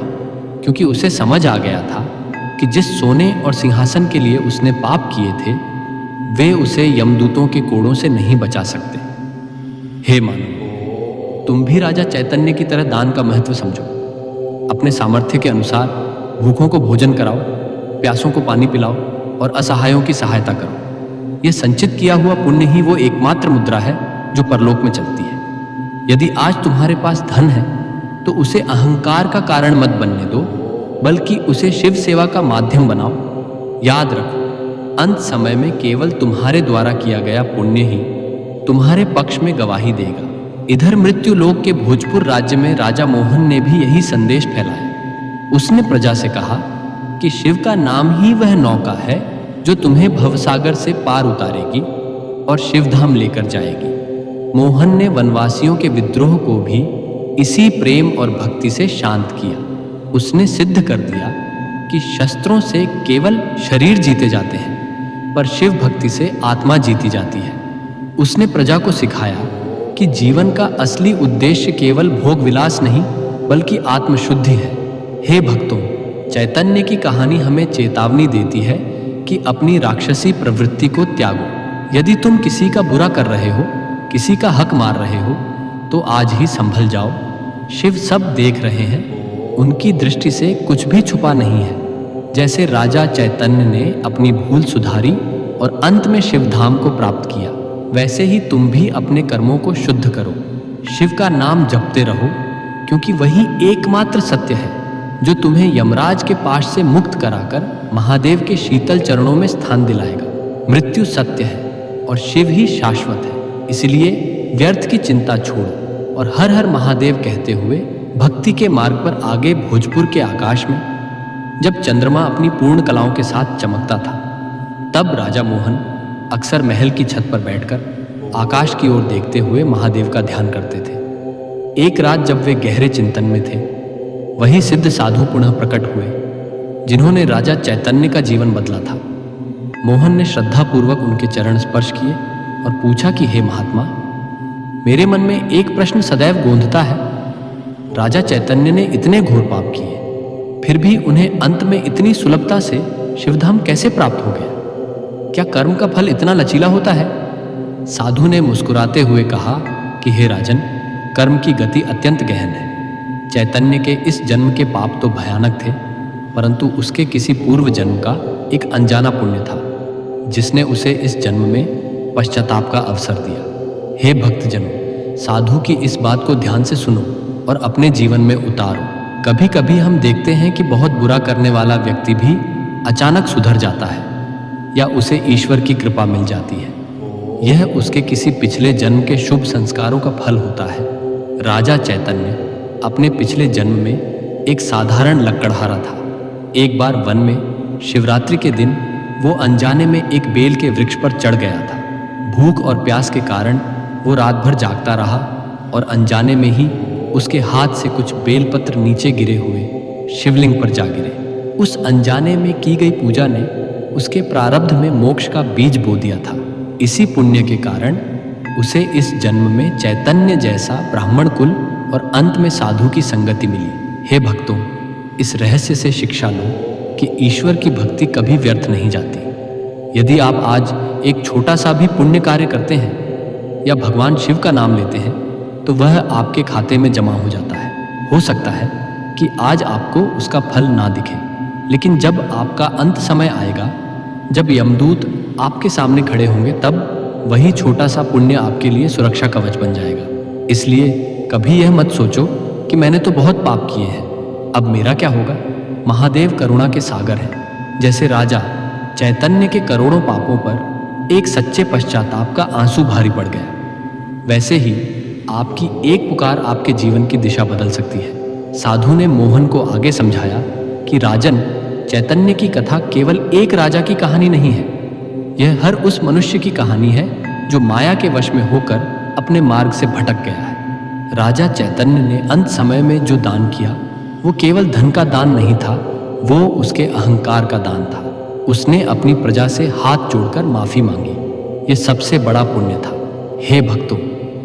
क्योंकि उसे समझ आ गया था कि जिस सोने और सिंहासन के लिए उसने पाप किए थे, वे उसे यमदूतों के कोड़ों से नहीं बचा सकते। हे मानव, तुम भी राजा चैतन्य की तरह दान का महत्व समझो। अपने सामर्थ्य के अनुसार भूखों को भोजन कराओ, प्यासों को पानी पिलाओ और असहायों की सहायता करो। यह संचित किया हुआ पुण्य ही वो एकमात्र मुद्रा है जो परलोक में चलती है। यदि आज तुम्हारे पास धन है तो उसे अहंकार का कारण मत बनने दो, बल्कि उसे शिव सेवा का माध्यम बनाओ। याद रखो, अंत समय में केवल तुम्हारे द्वारा किया गया पुण्य ही तुम्हारे पक्ष में गवाही देगा। इधर मृत्यु लोक के भोजपुर राज्य में राजा मोहन ने भी यही संदेश फैलाया। उसने प्रजा से कहा कि शिव का नाम ही वह नौका है जो तुम्हें भवसागर से पार उतारेगी और शिवधाम लेकर जाएगी। मोहन ने वनवासियों के विद्रोह को भी इसी प्रेम और भक्ति से शांत किया। उसने सिद्ध कर दिया कि शस्त्रों से केवल शरीर जीते जाते हैं, पर शिव भक्ति से आत्मा जीती जाती है। उसने प्रजा को सिखाया कि जीवन का असली उद्देश्य केवल भोग विलास नहीं, बल्कि आत्मशुद्धि है। हे भक्तों, चैतन्य की कहानी हमें चेतावनी देती है कि अपनी राक्षसी प्रवृत्ति को त्यागो। यदि तुम किसी का बुरा कर रहे हो, किसी का हक मार रहे हो, तो आज ही संभल जाओ। शिव सब देख रहे हैं, उनकी दृष्टि से कुछ भी छुपा नहीं है। जैसे राजा चैतन्य ने अपनी भूल सुधारी और अंत में शिवधाम को प्राप्त किया, वैसे ही तुम भी अपने कर्मों को शुद्ध करो। शिव का नाम जपते रहो, क्योंकि वही एकमात्र सत्य है जो तुम्हें यमराज के पाश से मुक्त कराकर महादेव के शीतल चरणों में स्थान दिलाएगा। मृत्यु सत्य है और शिव ही शाश्वत है, इसलिए व्यर्थ की चिंता छोड़ो और हर हर महादेव कहते हुए भक्ति के मार्ग पर आगे। भोजपुर के आकाश में जब चंद्रमा अपनी पूर्ण कलाओं के साथ चमकता था, तब राजा मोहन अक्सर महल की छत पर बैठकर आकाश की ओर देखते हुए महादेव का ध्यान करते थे। एक रात जब वे गहरे चिंतन में थे, वही सिद्ध साधु पुनः प्रकट हुए, जिन्होंने राजा चैतन्य का जीवन बदला था। मोहन ने श्रद्धापूर्वक उनके चरण स्पर्श किए और पूछा कि हे महात्मा, मेरे मन में एक प्रश्न सदैव गूंजता है। राजा चैतन्य ने इतने घोर पाप किए, फिर भी उन्हें अंत में इतनी सुलभता से शिवधाम कैसे प्राप्त हो गया? क्या कर्म का फल इतना लचीला होता है? साधु ने मुस्कुराते हुए कहा कि हे राजन, कर्म की गति अत्यंत गहन है। चैतन्य के इस जन्म के पाप तो भयानक थे, परंतु उसके किसी पूर्व जन्म का एक अनजाना पुण्य था, जिसने उसे इस जन्म में पश्चाताप का अवसर दिया। हे भक्तजनों, साधु की इस बात को ध्यान से सुनो और अपने जीवन में उतारो। कभी कभी हम देखते हैं कि बहुत बुरा करने वाला व्यक्ति भी अचानक सुधर जाता है या उसे ईश्वर की कृपा मिल जाती है। यह उसके किसी पिछले जन्म के शुभ संस्कारों का फल होता है। राजा चैतन्य अपने पिछले जन्म में एक साधारण लकड़हारा था। एक बार वन में शिवरात्रि के दिन वो अनजाने में एक बेल के वृक्ष पर चढ़ गया था। भूख और प्यास के कारण वो रात भर जागता रहा और अनजाने में ही उसके हाथ से कुछ बेलपत्र नीचे गिरे हुए शिवलिंग पर जा गिरे। उस अनजाने में की गई पूजा ने उसके प्रारब्ध में मोक्ष का बीज बो दिया था। इसी पुण्य के कारण उसे इस जन्म में चैतन्य जैसा ब्राह्मण कुल और अंत में साधु की संगति मिली। हे भक्तों, इस रहस्य से शिक्षा लो कि ईश्वर की भक्ति कभी व्यर्थ नहीं जाती। यदि आप आज एक छोटा सा भी पुण्य कार्य करते हैं या भगवान शिव का नाम लेते हैं, तो वह आपके खाते में जमा हो जाता है। हो सकता है कि आज आपको उसका फल ना दिखे, लेकिन जब आपका अंत समय आएगा, जब यमदूत आपके सामने खड़े होंगे, तब वही छोटा सा पुण्य आपके लिए सुरक्षा कवच बन जाएगा। इसलिए कभी यह मत सोचो कि मैंने तो बहुत पाप किए हैं, अब मेरा क्या होगा। महादेव करुणा के सागर हैं। जैसे राजा चैतन्य के करोड़ों पापों पर एक सच्चे पश्चाताप का आंसू भारी पड़ गया, वैसे ही आपकी एक पुकार आपके जीवन की दिशा बदल सकती है। साधु ने मोहन को आगे समझाया कि राजन, चैतन्य की कथा केवल एक राजा की कहानी नहीं है। यह हर उस मनुष्य की कहानी है जो माया के वश में होकर अपने मार्ग से भटक गया है। राजा चैतन्य ने अंत समय में जो दान किया, वो केवल धन का दान नहीं था, वो उसके अहंकार का दान था। उसने अपनी प्रजा से हाथ जोड़कर माफी मांगी ये सबसे बड़ा पुण्य था। हे भक्तों,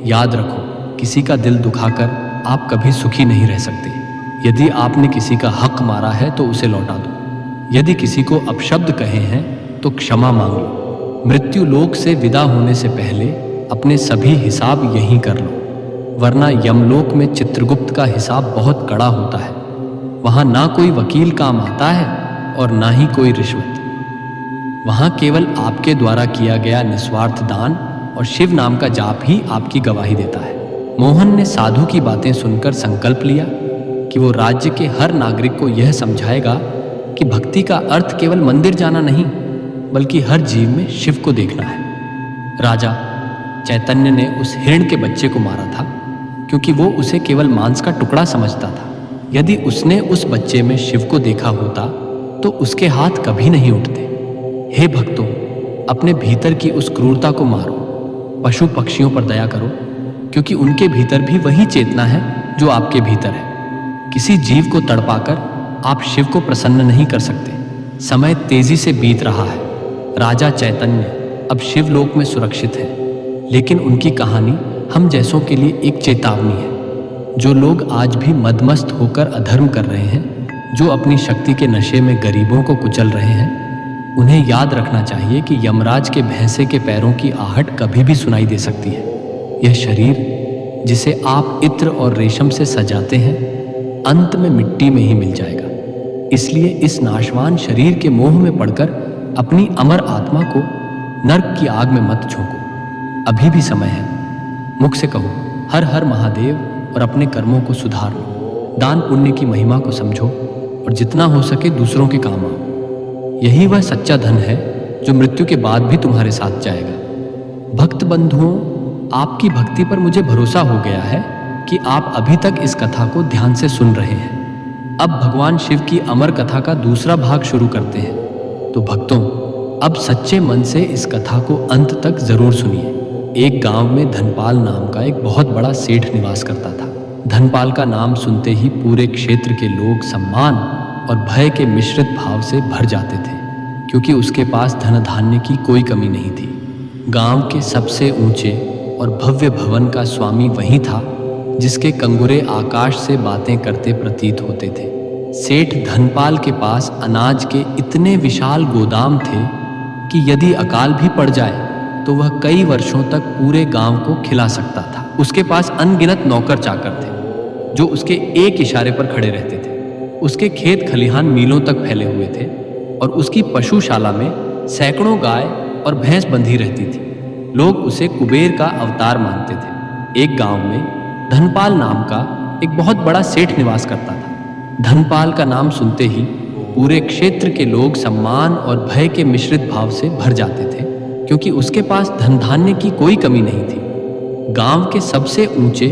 याद रखो, किसी का दिल दुखाकर आप कभी सुखी नहीं रह सकते। यदि आपने किसी का हक मारा है तो उसे लौटा दो। यदि किसी को अपशब्द कहे हैं तो क्षमा मांग लो। मृत्यु लोक से विदा होने से पहले अपने सभी हिसाब यहीं कर लो, वरना यमलोक में चित्रगुप्त का हिसाब बहुत कड़ा होता है। वहां ना कोई वकील काम आता है और ना ही कोई रिश्वत। वहां केवल आपके द्वारा किया गया निस्वार्थ दान और शिव नाम का जाप ही आपकी गवाही देता है। मोहन ने साधु की बातें सुनकर संकल्प लिया कि वो राज्य के हर नागरिक को यह समझाएगा कि भक्ति का अर्थ केवल मंदिर जाना नहीं, बल्कि हर जीव में शिव को देखना है। राजा चैतन्य ने उस हिरण के बच्चे को मारा था क्योंकि वो उसे केवल मांस का टुकड़ा समझता था। यदि उसने उस बच्चे में शिव को देखा होता तो उसके हाथ कभी नहीं उठते। हे भक्तों, अपने भीतर की उस क्रूरता को मारो। पशु पक्षियों पर दया करो, क्योंकि उनके भीतर भी वही चेतना है जो आपके भीतर है। किसी जीव को तड़पाकर आप शिव को प्रसन्न नहीं कर सकते। समय तेजी से बीत रहा है। राजा चैतन्य अब शिवलोक में सुरक्षित है, लेकिन उनकी कहानी हम जैसों के लिए एक चेतावनी है। जो लोग आज भी मदमस्त होकर अधर्म कर रहे हैं, जो अपनी शक्ति के नशे में गरीबों को कुचल रहे हैं, उन्हें याद रखना चाहिए कि यमराज के भैंसे के पैरों की आहट कभी भी सुनाई दे सकती है। यह शरीर जिसे आप इत्र और रेशम से सजाते हैं, अंत में मिट्टी में ही मिल जाएगा। इसलिए इस नाशवान शरीर के मोह में पड़कर अपनी अमर आत्मा को नर्क की आग में मत झोंको। अभी भी समय है। मुख से कहो हर हर महादेव और अपने कर्मों को सुधार लो। दान पुण्य की महिमा को समझो और जितना हो सके दूसरों के काम आओ। यही वह सच्चा धन है जो मृत्यु के बाद भी तुम्हारे साथ जाएगा। भक्त बंधुओं, आपकी भक्ति पर मुझे भरोसा हो गया है कि आप अभी तक इस कथा को ध्यान से सुन रहे हैं। अब भगवान शिव की अमर कथा का दूसरा भाग शुरू करते हैं। तो भक्तों, अब सच्चे मन से इस कथा को अंत तक जरूर सुनिए। एक गांव में धनपाल नाम का एक बहुत बड़ा सेठ निवास करता था। धनपाल का नाम सुनते ही पूरे क्षेत्र के लोग सम्मान और भय के मिश्रित भाव से भर जाते थे, क्योंकि उसके पास धन धान्य की कोई कमी नहीं थी। गांव के सबसे ऊंचे और भव्य भवन का स्वामी वही था जिसके कंगुरे आकाश से बातें करते प्रतीत होते थे। सेठ धनपाल के पास अनाज के इतने विशाल गोदाम थे कि यदि अकाल भी पड़ जाए तो वह कई वर्षों तक पूरे गांव को खिला सकता था। उसके पास अनगिनत नौकर चाकर थे जो उसके एक इशारे पर खड़े रहते थे। उसके खेत खलिहान मीलों तक फैले हुए थे और उसकी पशुशाला में सैकड़ों गाय और भैंस बंधी रहती थी। लोग उसे कुबेर का अवतार मानते थे। एक गांव में धनपाल नाम का एक बहुत बड़ा सेठ निवास करता था। धनपाल का नाम सुनते ही पूरे क्षेत्र के लोग सम्मान और भय के मिश्रित भाव से भर जाते थे, क्योंकि उसके पास धन धान्य की कोई कमी नहीं थी। गांव के सबसे ऊंचे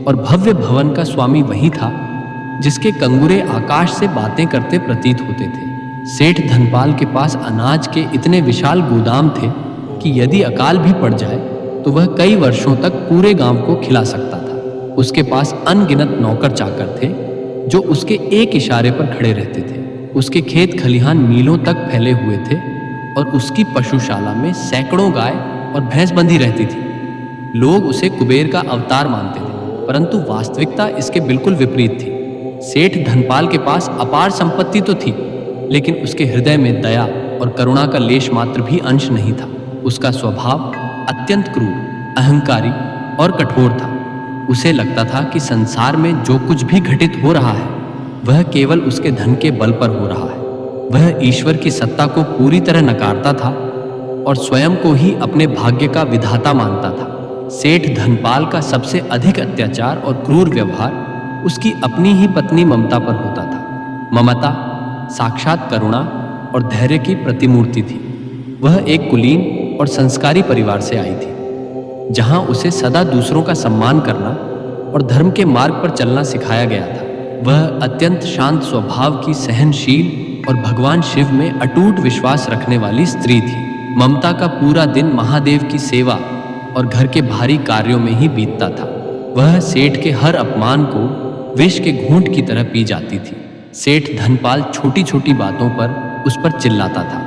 और भव्य भवन का स्वामी वही था जिसके कंगुरे आकाश से बातें करते प्रतीत होते थे। सेठ धनपाल के पास अनाज के इतने विशाल गोदाम थे कि यदि अकाल भी पड़ जाए तो वह कई वर्षों तक पूरे गांव को खिला सकता था। उसके पास अनगिनत नौकर चाकर थे जो उसके एक इशारे पर खड़े रहते थे। उसके खेत खलिहान मीलों तक फैले हुए थे और उसकी पशुशाला में सैकड़ों गाय और भैंस बंधी रहती थी। लोग उसे कुबेर का अवतार मानते थे, परंतु वास्तविकता इसके बिल्कुल विपरीत थी। सेठ धनपाल के पास अपार संपत्ति तो थी, लेकिन उसके हृदय में दया और करुणा का लेश मात्र भी अंश नहीं था। उसका स्वभाव अत्यंत क्रूर, अहंकारी और कठोर था। उसे लगता था कि संसार में जो कुछ भी घटित हो रहा है वह केवल उसके धन के बल पर हो रहा है। वह ईश्वर की सत्ता को पूरी तरह नकारता था और स्वयं को ही अपने भाग्य का विधाता मानता था। सेठ धनपाल का सबसे अधिक अत्याचार और क्रूर व्यवहार उसकी अपनी ही पत्नी ममता पर होता था। ममता साक्षात करुणा और धैर्य की प्रतिमूर्ति थी। वह एक कुलीन और संस्कारी परिवार से आई थी, जहां उसे सदा दूसरों का सम्मान करना और धर्म के मार्ग पर चलना सिखाया गया था। वह अत्यंत शांत स्वभाव की, सहनशील और भगवान शिव में अटूट विश्वास रखने वाली स्त्री थी। ममता का पूरा दिन महादेव की सेवा और घर के भारी कार्यों में ही बीतता था। वह सेठ के हर अपमान को विष के घूंट की तरह पी जाती थी। सेठ धनपाल छोटी छोटी बातों पर उस पर चिल्लाता था,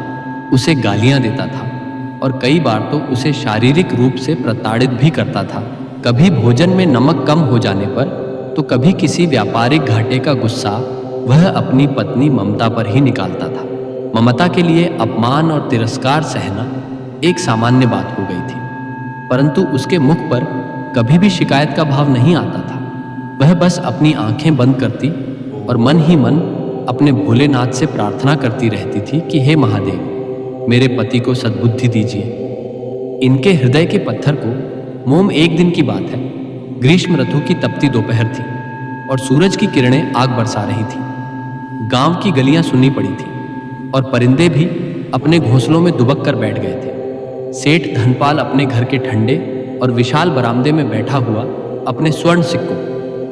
उसे गालियां देता था और कई बार तो उसे शारीरिक रूप से प्रताड़ित भी करता था। कभी भोजन में नमक कम हो जाने पर तो कभी किसी व्यापारिक घाटे का गुस्सा वह अपनी पत्नी ममता पर ही निकालता था। ममता के लिए अपमान और तिरस्कार सहना एक सामान्य बात हो गई थी, परंतु उसके मुख पर कभी भी शिकायत का भाव नहीं आता था। वह बस अपनी आंखें बंद करती और मन ही मन अपने भोलेनाथ से प्रार्थना करती रहती थी कि हे महादेव, मेरे पति को सद्बुद्धि दीजिए। इनके हृदय के पत्थर को मोम एक दिन की बात है। ग्रीष्म ऋतु की तपती दोपहर थी और सूरज की किरणें आग बरसा रही थी। गांव की गलियां सुननी पड़ी थी और परिंदे भी अपने घोंसलों में दुबक कर बैठ गए थे। सेठ धनपाल अपने घर के ठंडे और विशाल बरामदे में बैठा हुआ अपने स्वर्ण सिक्कों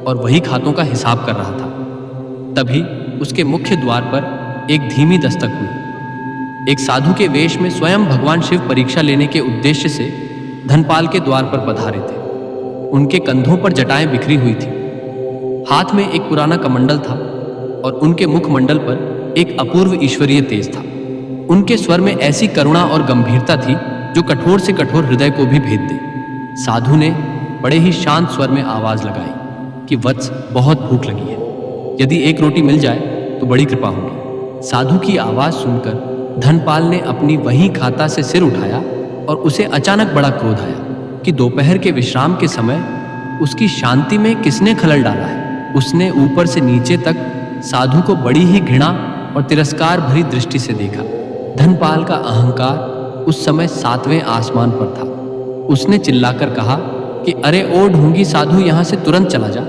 और वही खातों का हिसाब कर रहा था। तभी उसके मुख्य द्वार पर एक धीमी दस्तक हुई। एक साधु के वेश में स्वयं भगवान शिव परीक्षा लेने के उद्देश्य से धनपाल के द्वार पर पधारे थे। उनके कंधों पर जटाएं बिखरी हुई थी। हाथ में एक पुराना कमंडल था और उनके मुखमंडल पर एक अपूर्व ईश्वरीय तेज था। उनके स्वर में ऐसी करुणा और गंभीरता थी जो कठोर से कठोर हृदय को भी भेद दे। साधु ने बड़े ही शांत स्वर में आवाज लगाई कि वत्स, बहुत भूख लगी है, यदि एक रोटी मिल जाए तो बड़ी कृपा होगी। साधु की आवाज सुनकर धनपाल ने अपनी वही खाता से सिर उठाया और उसे अचानक बड़ा क्रोध आया कि दोपहर के विश्राम के समय उसकी शांति में किसने खलल डाला है। उसने ऊपर से नीचे तक साधु को बड़ी ही घृणा और तिरस्कार भरी दृष्टि से देखा। धनपाल का अहंकार उस समय 7वें आसमान पर था। उसने चिल्लाकर कहा कि अरे ओ ढोंगी साधु, यहां से तुरंत चला जा।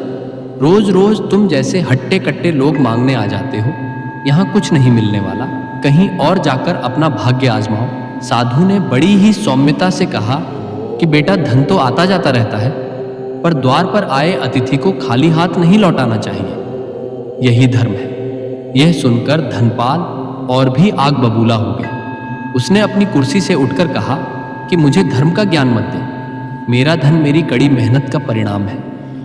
रोज रोज तुम जैसे हट्टे कट्टे लोग मांगने आ जाते हो। यहाँ कुछ नहीं मिलने वाला, कहीं और जाकर अपना भाग्य आजमाओ। साधु ने बड़ी ही सौम्यता से कहा कि बेटा, धन तो आता जाता रहता है, पर द्वार पर आए अतिथि को खाली हाथ नहीं लौटाना चाहिए। यही धर्म है। यह सुनकर धनपाल और भी आग बबूला हो गया। उसने अपनी कुर्सी से उठकर कहा कि मुझे धर्म का ज्ञान मत दे। मेरा धन मेरी कड़ी मेहनत का परिणाम है,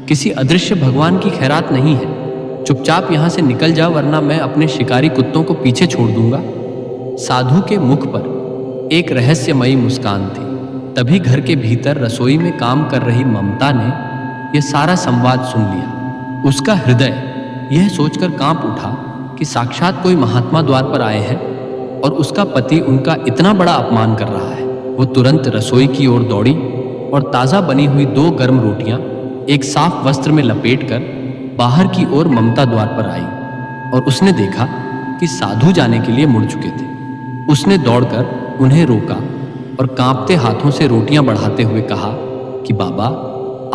किसी अदृश्य भगवान की खैरात नहीं है। चुपचाप यहाँ से निकल जा, वरना मैं अपने शिकारी कुत्तों को पीछे छोड़ दूंगा। साधु के मुख पर एक रहस्यमयी मुस्कान थी। तभी घर के भीतर रसोई में काम कर रही ममता ने यह सारा संवाद सुन लिया। उसका हृदय यह सोचकर कांप उठा कि साक्षात कोई महात्मा द्वार पर आए हैं और उसका पति उनका इतना बड़ा अपमान कर रहा है। वो तुरंत रसोई की ओर दौड़ी और ताज़ा बनी हुई 2 गर्म रोटियां एक साफ वस्त्र में लपेटकर बाहर की ओर ममता द्वार पर आई और उसने देखा कि साधु जाने के लिए मुड़ चुके थे। उसने दौड़कर उन्हें रोका और कांपते हाथों से रोटियां बढ़ाते हुए कहा कि बाबा,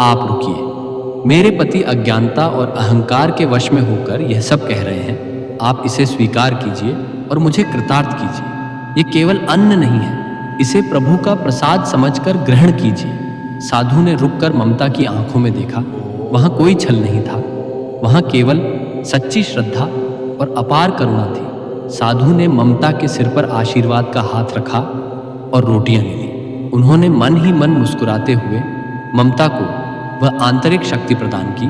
आप रुकिए। मेरे पति अज्ञानता और अहंकार के वश में होकर यह सब कह रहे हैं। आप इसे स्वीकार कीजिए और मुझे कृतार्थ कीजिए। ये केवल अन्न नहीं है, इसे प्रभु का प्रसाद समझकर ग्रहण कीजिए। साधु ने रुककर ममता की आंखों में देखा। वहां कोई छल नहीं था, वहां केवल सच्ची श्रद्धा और अपार करुणा थी। साधु ने ममता के सिर पर आशीर्वाद का हाथ रखा और रोटियां ले ली। उन्होंने मन ही मन मुस्कुराते हुए ममता को वह आंतरिक शक्ति प्रदान की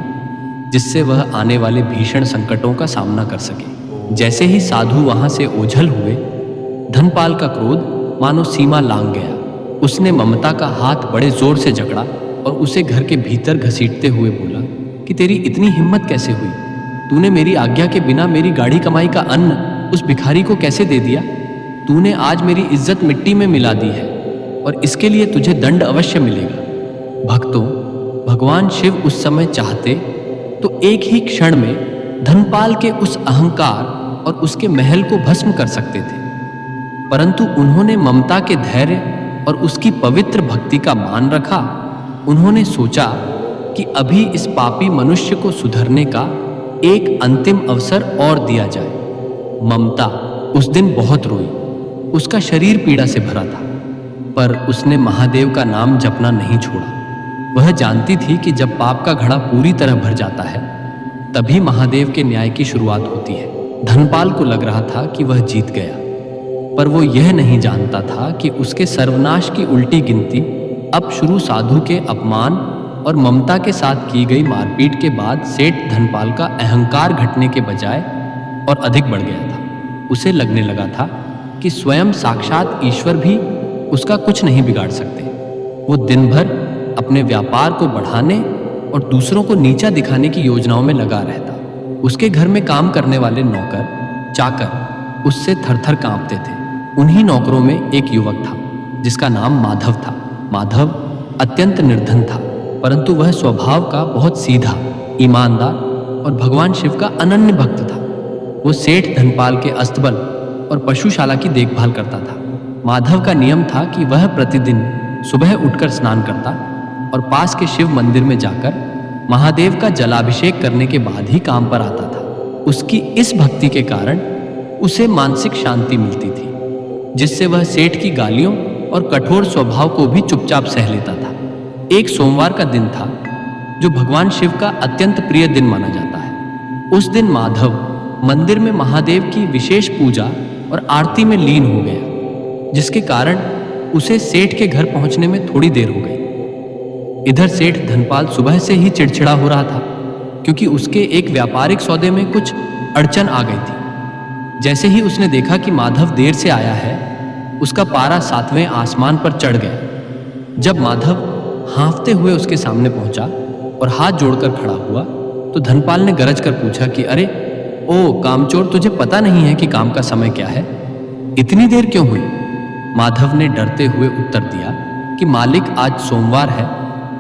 जिससे वह आने वाले भीषण संकटों का सामना कर सके। जैसे ही साधु वहां से ओझल हुए, धनपाल का क्रोध मानो सीमा लांघ गया। उसने ममता का हाथ बड़े जोर से जकड़ा और उसे घर के भीतर घसीटते हुए बोला कि तेरी इतनी हिम्मत कैसे हुई? तूने मेरी आज्ञा के बिना मेरी गाढ़ी कमाई का अन्न उस भिखारी को कैसे दे दिया? तूने आज मेरी इज्जत मिट्टी में मिला दी है और इसके लिए तुझे दंड अवश्य मिलेगा। भक्तों, भगवान शिव उस समय चाहते तो एक ही क्षण में धनपाल के उस अहंकार और उसके महल को भस्म कर सकते थे, परंतु उन्होंने ममता के धैर्य और उसकी पवित्र भक्ति का मान रखा। उन्होंने सोचा कि अभी इस पापी मनुष्य को सुधरने का एक अंतिम अवसर और दिया जाए। ममता उस दिन बहुत रोई। उसका शरीर पीड़ा से भरा था, पर उसने महादेव का नाम जपना नहीं छोड़ा। वह जानती थी कि जब पाप का घड़ा पूरी तरह भर जाता है, तभी महादेव के न्याय की शुरुआत होती है। धनपाल को लग रहा था कि वह जीत गया, पर वो यह नहीं जानता था कि उसके सर्वनाश की उल्टी गिनती अब शुरू साधु के अपमान और ममता के साथ की गई मारपीट के बाद सेठ धनपाल का अहंकार घटने के बजाय और अधिक बढ़ गया था। उसे लगने लगा था कि स्वयं साक्षात ईश्वर भी उसका कुछ नहीं बिगाड़ सकते। वो दिन भर अपने व्यापार को बढ़ाने और दूसरों को नीचा दिखाने की योजनाओं में लगा रहता। उसके घर में काम करने वाले नौकर चाकर उससे थरथर कांपते थे। उन्हीं नौकरों में एक युवक था जिसका नाम माधव था। माधव अत्यंत निर्धन था, परंतु वह स्वभाव का बहुत सीधा, ईमानदार और भगवान शिव का अनन्य भक्त था। वो सेठ धनपाल के अस्तबल और पशुशाला की देखभाल करता था। माधव का नियम था कि वह प्रतिदिन सुबह उठकर स्नान करता और पास के शिव मंदिर में जाकर महादेव का जलाभिषेक करने के बाद ही काम पर आता था। उसकी इस भक्ति के कारण उसे मानसिक शांति मिलती थी, जिससे वह सेठ की गालियों और कठोर स्वभाव को भी चुपचाप सह लेता था। एक सोमवार का दिन था जो भगवान शिव का अत्यंत प्रिय दिन माना जाता है। उस दिन माधव मंदिर में महादेव की विशेष पूजा और आरती में लीन हो गया, जिसके कारण उसे सेठ के घर पहुंचने में थोड़ी देर हो गई। इधर सेठ धनपाल सुबह से ही चिड़चिड़ा हो रहा था, क्योंकि उसके एक व्यापारिक सौदे में कुछ अड़चन आ गई थी। जैसे ही उसने देखा कि माधव देर से आया है, उसका पारा 7वें आसमान पर चढ़ गया। जब माधव हाँफते हुए उसके सामने पहुंचा और हाथ जोड़कर खड़ा हुआ, तो धनपाल ने गरज कर पूछा कि अरे ओ कामचोर, तुझे पता नहीं है कि काम का समय क्या है? इतनी देर क्यों हुई? माधव ने डरते हुए उत्तर दिया कि मालिक, आज सोमवार है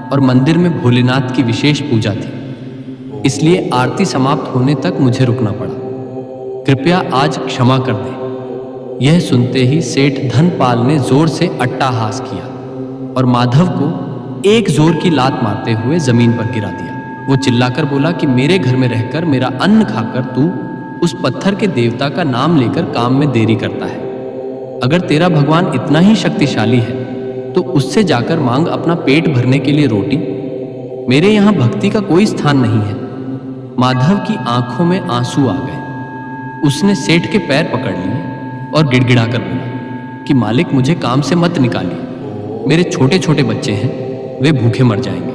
और मंदिर में भोलेनाथ की विशेष पूजा थी, इसलिए आरती समाप्त होने तक मुझे रुकना पड़ा। कृपया आज क्षमा कर दें। यह सुनते ही सेठ धनपाल ने जोर से अट्टाहास किया और माधव को एक जोर की लात मारते हुए जमीन पर गिरा दिया। वो चिल्लाकर बोला कि मेरे घर में रहकर मेरा अन्न खाकर तू उस पत्थर के देवता का नाम लेकर काम में देरी करता है। अगर तेरा भगवान इतना ही शक्तिशाली है तो उससे जाकर मांग अपना पेट भरने के लिए रोटी। मेरे यहाँ भक्ति का कोई स्थान नहीं है। माधव की आंखों में आंसू आ गए। उसने सेठ के पैर पकड़ लिए और गिड़गिड़ाकर बोला कि मालिक, मुझे काम से मत निकालिए। मेरे छोटे छोटे बच्चे हैं, वे भूखे मर जाएंगे।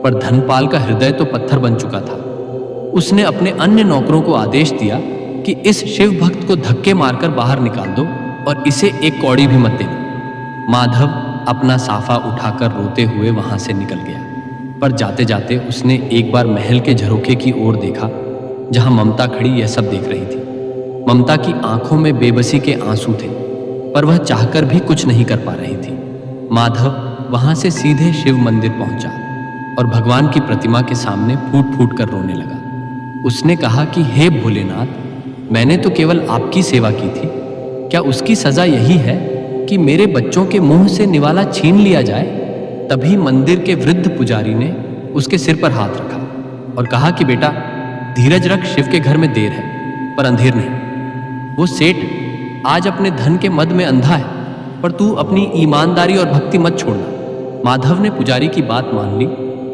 पर धनपाल का हृदय तो पत्थर बन चुका था। उसने अपने अन्य नौकरों को आदेश दिया कि इस शिव भक्त को धक्के मारकर बाहर निकाल दो और इसे एक कौड़ी भी मत देना। माधव अपना साफा उठाकर रोते हुए वहां से निकल गया, पर जाते जाते उसने एक बार महल के झरोखे की ओर देखा, जहां ममता खड़ी यह सब देख रही थी। ममता की आंखों में बेबसी के आंसू थे, पर वह चाहकर भी कुछ नहीं कर पा रही थी। माधव वहां से सीधे शिव मंदिर पहुंचा और भगवान की प्रतिमा के सामने फूट फूट कर रोने लगा। उसने कहा कि हे भोलेनाथ, मैंने तो केवल आपकी सेवा की थी। क्या उसकी सजा यही है कि मेरे बच्चों के मुंह से निवाला छीन लिया जाए? तभी मंदिर के वृद्ध पुजारी ने उसके सिर पर हाथ रखा और कहा कि बेटा, धीरज रख, शिव के घर में देर है पर अंधेर नहीं। वो सेठ आज अपने धन के मद में अंधा है, पर तू अपनी ईमानदारी और भक्ति मत छोड़ना। माधव ने पुजारी की बात मान ली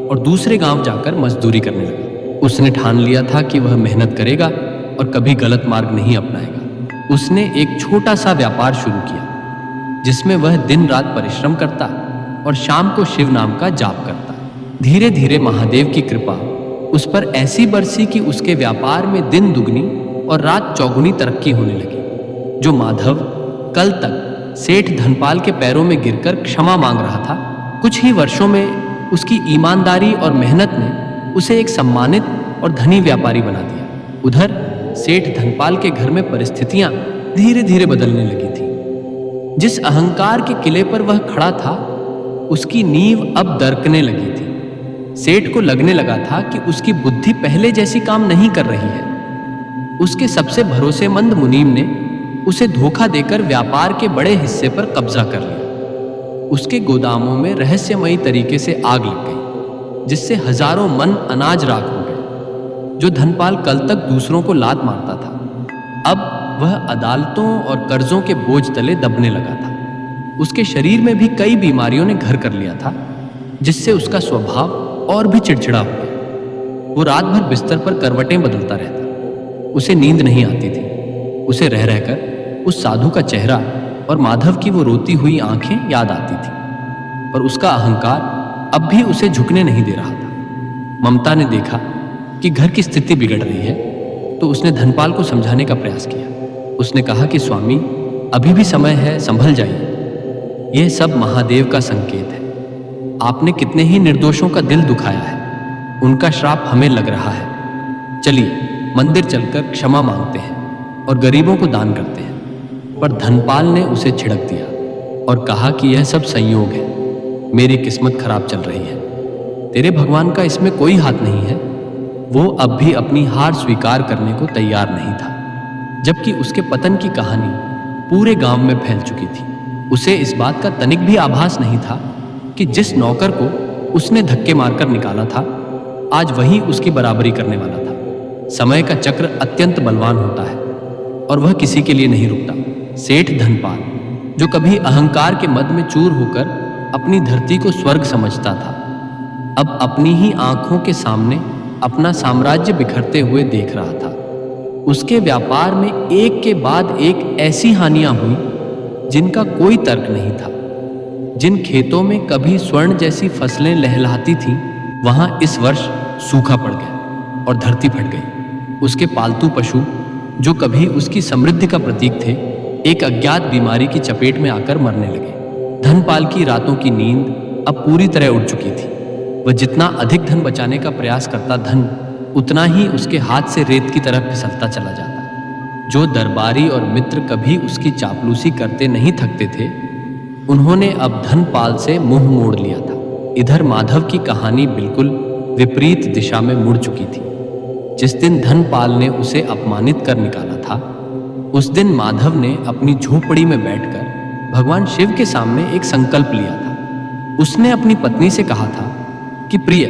और दूसरे गांव जाकर मजदूरी करने लगा। उसने ठान लिया था कि वह मेहनत करेगा और कभी गलत मार्ग नहीं अपनाएगा। उसने एक छोटा सा व्यापार शुरू किया, जिसमें वह दिन रात परिश्रम करता और शाम को शिव नाम का जाप करता। धीरे धीरे महादेव की कृपा उस पर ऐसी बरसी कि उसके व्यापार में दिन दुगनी और रात चौगुनी तरक्की होने लगी। जो माधव कल तक सेठ धनपाल के पैरों में गिरकर क्षमा मांग रहा था, कुछ ही वर्षों में उसकी ईमानदारी और मेहनत ने उसे एक सम्मानित और धनी व्यापारी बना दिया। उधर सेठ धनपाल के घर में परिस्थितियां धीरे धीरे बदलने लगी थी। जिस अहंकार के किले पर वह खड़ा था, उसकी नींव अब दरकने लगी थी। सेठ को लगने लगा था कि उसकी बुद्धि पहले जैसी काम नहीं कर रही है। उसके सबसे भरोसेमंद मुनीम ने उसे धोखा देकर व्यापार के बड़े हिस्से पर कब्जा कर लिया। उसके गोदामों में रहस्यमयी तरीके से आग लग गई, जिससे हजारों मन अनाज राख हो गए। जो धनपाल कल तक दूसरों को लात मारता था, अब वह अदालतों और कर्जों के बोझ तले दबने लगा था। उसके शरीर में भी कई बीमारियों ने घर कर लिया था, जिससे उसका स्वभाव और भी चिड़चिड़ा हो गया। वो रात भर बिस्तर पर करवटें बदलता रहता। उसे नींद नहीं आती थी। उसे रह रहकर उस साधु का चेहरा और माधव की वो रोती हुई आंखें याद आती थी, पर उसका अहंकार अब भी उसे झुकने नहीं दे रहा था। ममता ने देखा कि घर की स्थिति बिगड़ रही है, तो उसने धनपाल को समझाने का प्रयास किया। उसने कहा कि स्वामी, अभी भी समय है, संभल जाइए। यह सब महादेव का संकेत है। आपने कितने ही निर्दोषों का दिल दुखाया है, उनका श्राप हमें लग रहा है। चलिए मंदिर चलकर क्षमा मांगते हैं और गरीबों को दान करते हैं। पर धनपाल ने उसे छिड़क दिया और कहा कि यह सब संयोग है, मेरी किस्मत खराब चल रही है, तेरे भगवान का इसमें कोई हाथ नहीं है। वो अब भी अपनी हार स्वीकार करने को तैयार नहीं था, जबकि उसके पतन की कहानी पूरे गांव में फैल चुकी थी। उसे इस बात का तनिक भी आभास नहीं था कि जिस नौकर को उसने धक्के मारकर निकाला था, आज वही उसकी बराबरी करने वाला था। समय का चक्र अत्यंत बलवान होता है और वह किसी के लिए नहीं रुकता। सेठ धनपाल, जो कभी अहंकार के मद में चूर होकर अपनी धरती को स्वर्ग समझता था, अब अपनी ही आंखों के सामने अपना साम्राज्य बिखरते हुए देख रहा था। उसके व्यापार में एक के बाद एक ऐसी हानियां हुई जिनका कोई तर्क नहीं था। जिन खेतों में कभी स्वर्ण जैसी फसलें लहलहाती थीं, वहां इस वर्ष सूखा पड़ गया और धरती फट गई। उसके पालतू पशु, जो कभी उसकी समृद्धि का प्रतीक थे, एक अज्ञात बीमारी की चपेट में आकर मरने लगे। धनपाल की रातों की नींद अब पूरी तरह उड़ चुकी थी। वह जितना अधिक धन बचाने का प्रयास करता, धन उतना ही उसके हाथ से रेत की तरह फिसलता चला जाता। जो दरबारी और मित्र कभी उसकी चापलूसी करते नहीं थकते थे, उन्होंने अब धनपाल से मुंह मोड़ लिया था। इधर माधव की कहानी बिल्कुल विपरीत दिशा में मुड़ चुकी थी। जिस दिन धनपाल ने उसे अपमानित कर निकाला था, उस दिन माधव ने अपनी झोपड़ी में बैठकर भगवान शिव के सामने एक संकल्प लिया था। उसने अपनी पत्नी से कहा था कि प्रिय,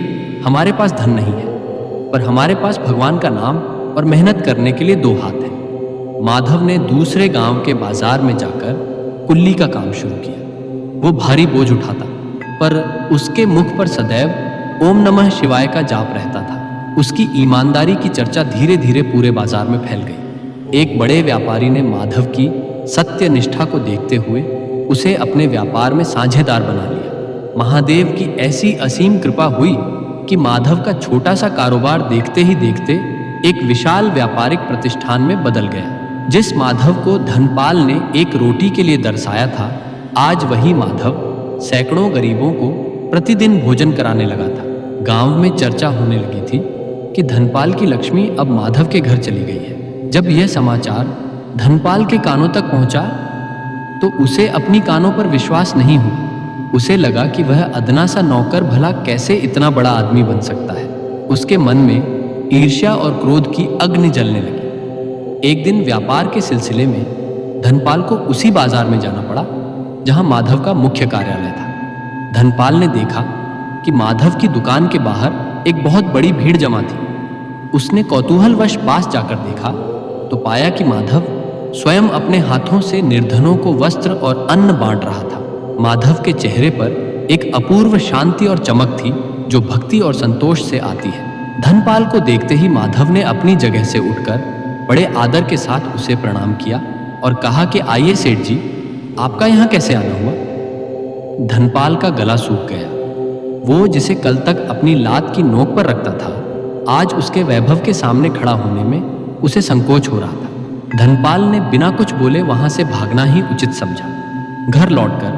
हमारे पास धन नहीं है, पर हमारे पास भगवान का नाम और मेहनत करने के लिए 2 हाथ हैं। माधव ने दूसरे गांव के बाजार में जाकर कुल्ली का काम शुरू किया। वो भारी बोझ उठाता, पर उसके मुख पर सदैव ओम नमः शिवाय का जाप रहता था। उसकी ईमानदारी की चर्चा धीरे धीरे पूरे बाजार में फैल गई। एक बड़े व्यापारी ने माधव की सत्य निष्ठा को देखते हुए उसे अपने व्यापार में साझेदार बना लिया। महादेव की ऐसी असीम कृपा हुई कि माधव का छोटा सा कारोबार देखते ही देखते एक विशाल व्यापारिक प्रतिष्ठान में बदल गया। जिस माधव को धनपाल ने एक रोटी के लिए दर्शाया था, आज वही माधव सैकड़ों गरीबों को प्रतिदिन भोजन कराने लगा था। गांव में चर्चा होने लगी थी कि धनपाल की लक्ष्मी अब माधव के घर चली गई है। जब यह समाचार धनपाल के कानों तक पहुंचा तो उसे अपनी कानों पर विश्वास नहीं हुआ। उसे लगा कि वह अदना सा नौकर भला कैसे इतना बड़ा आदमी बन सकता है। उसके मन में ईर्ष्या और क्रोध की अग्नि जलने लगी। एक दिन व्यापार के सिलसिले में धनपाल को उसी बाजार में जाना पड़ा जहां माधव का मुख्य कार्यालय था। धनपाल ने देखा कि माधव की दुकान के बाहर एक बहुत बड़ी भीड़ जमा थी। उसने कौतूहलवश पास जाकर देखा तो पाया कि माधव स्वयं अपने हाथों से निर्धनों को वस्त्र और अन्न बांट रहा था। माधव के चेहरे पर एक अपूर्व शांति और चमक थी जो भक्ति और संतोष से आती है। धनपाल को देखते ही माधव ने अपनी जगह से उठकर बड़े आदर के साथ उसे प्रणाम किया और कहा कि आइए सेठ जी, आपका यहाँ कैसे आना हुआ। धनपाल का गला सूख गया। वो जिसे कल तक अपनी लात की नोक पर रखता था, आज उसके वैभव के सामने खड़ा होने में उसे संकोच हो रहा था। धनपाल ने बिना कुछ बोले वहां से भागना ही उचित समझा। घर लौटकर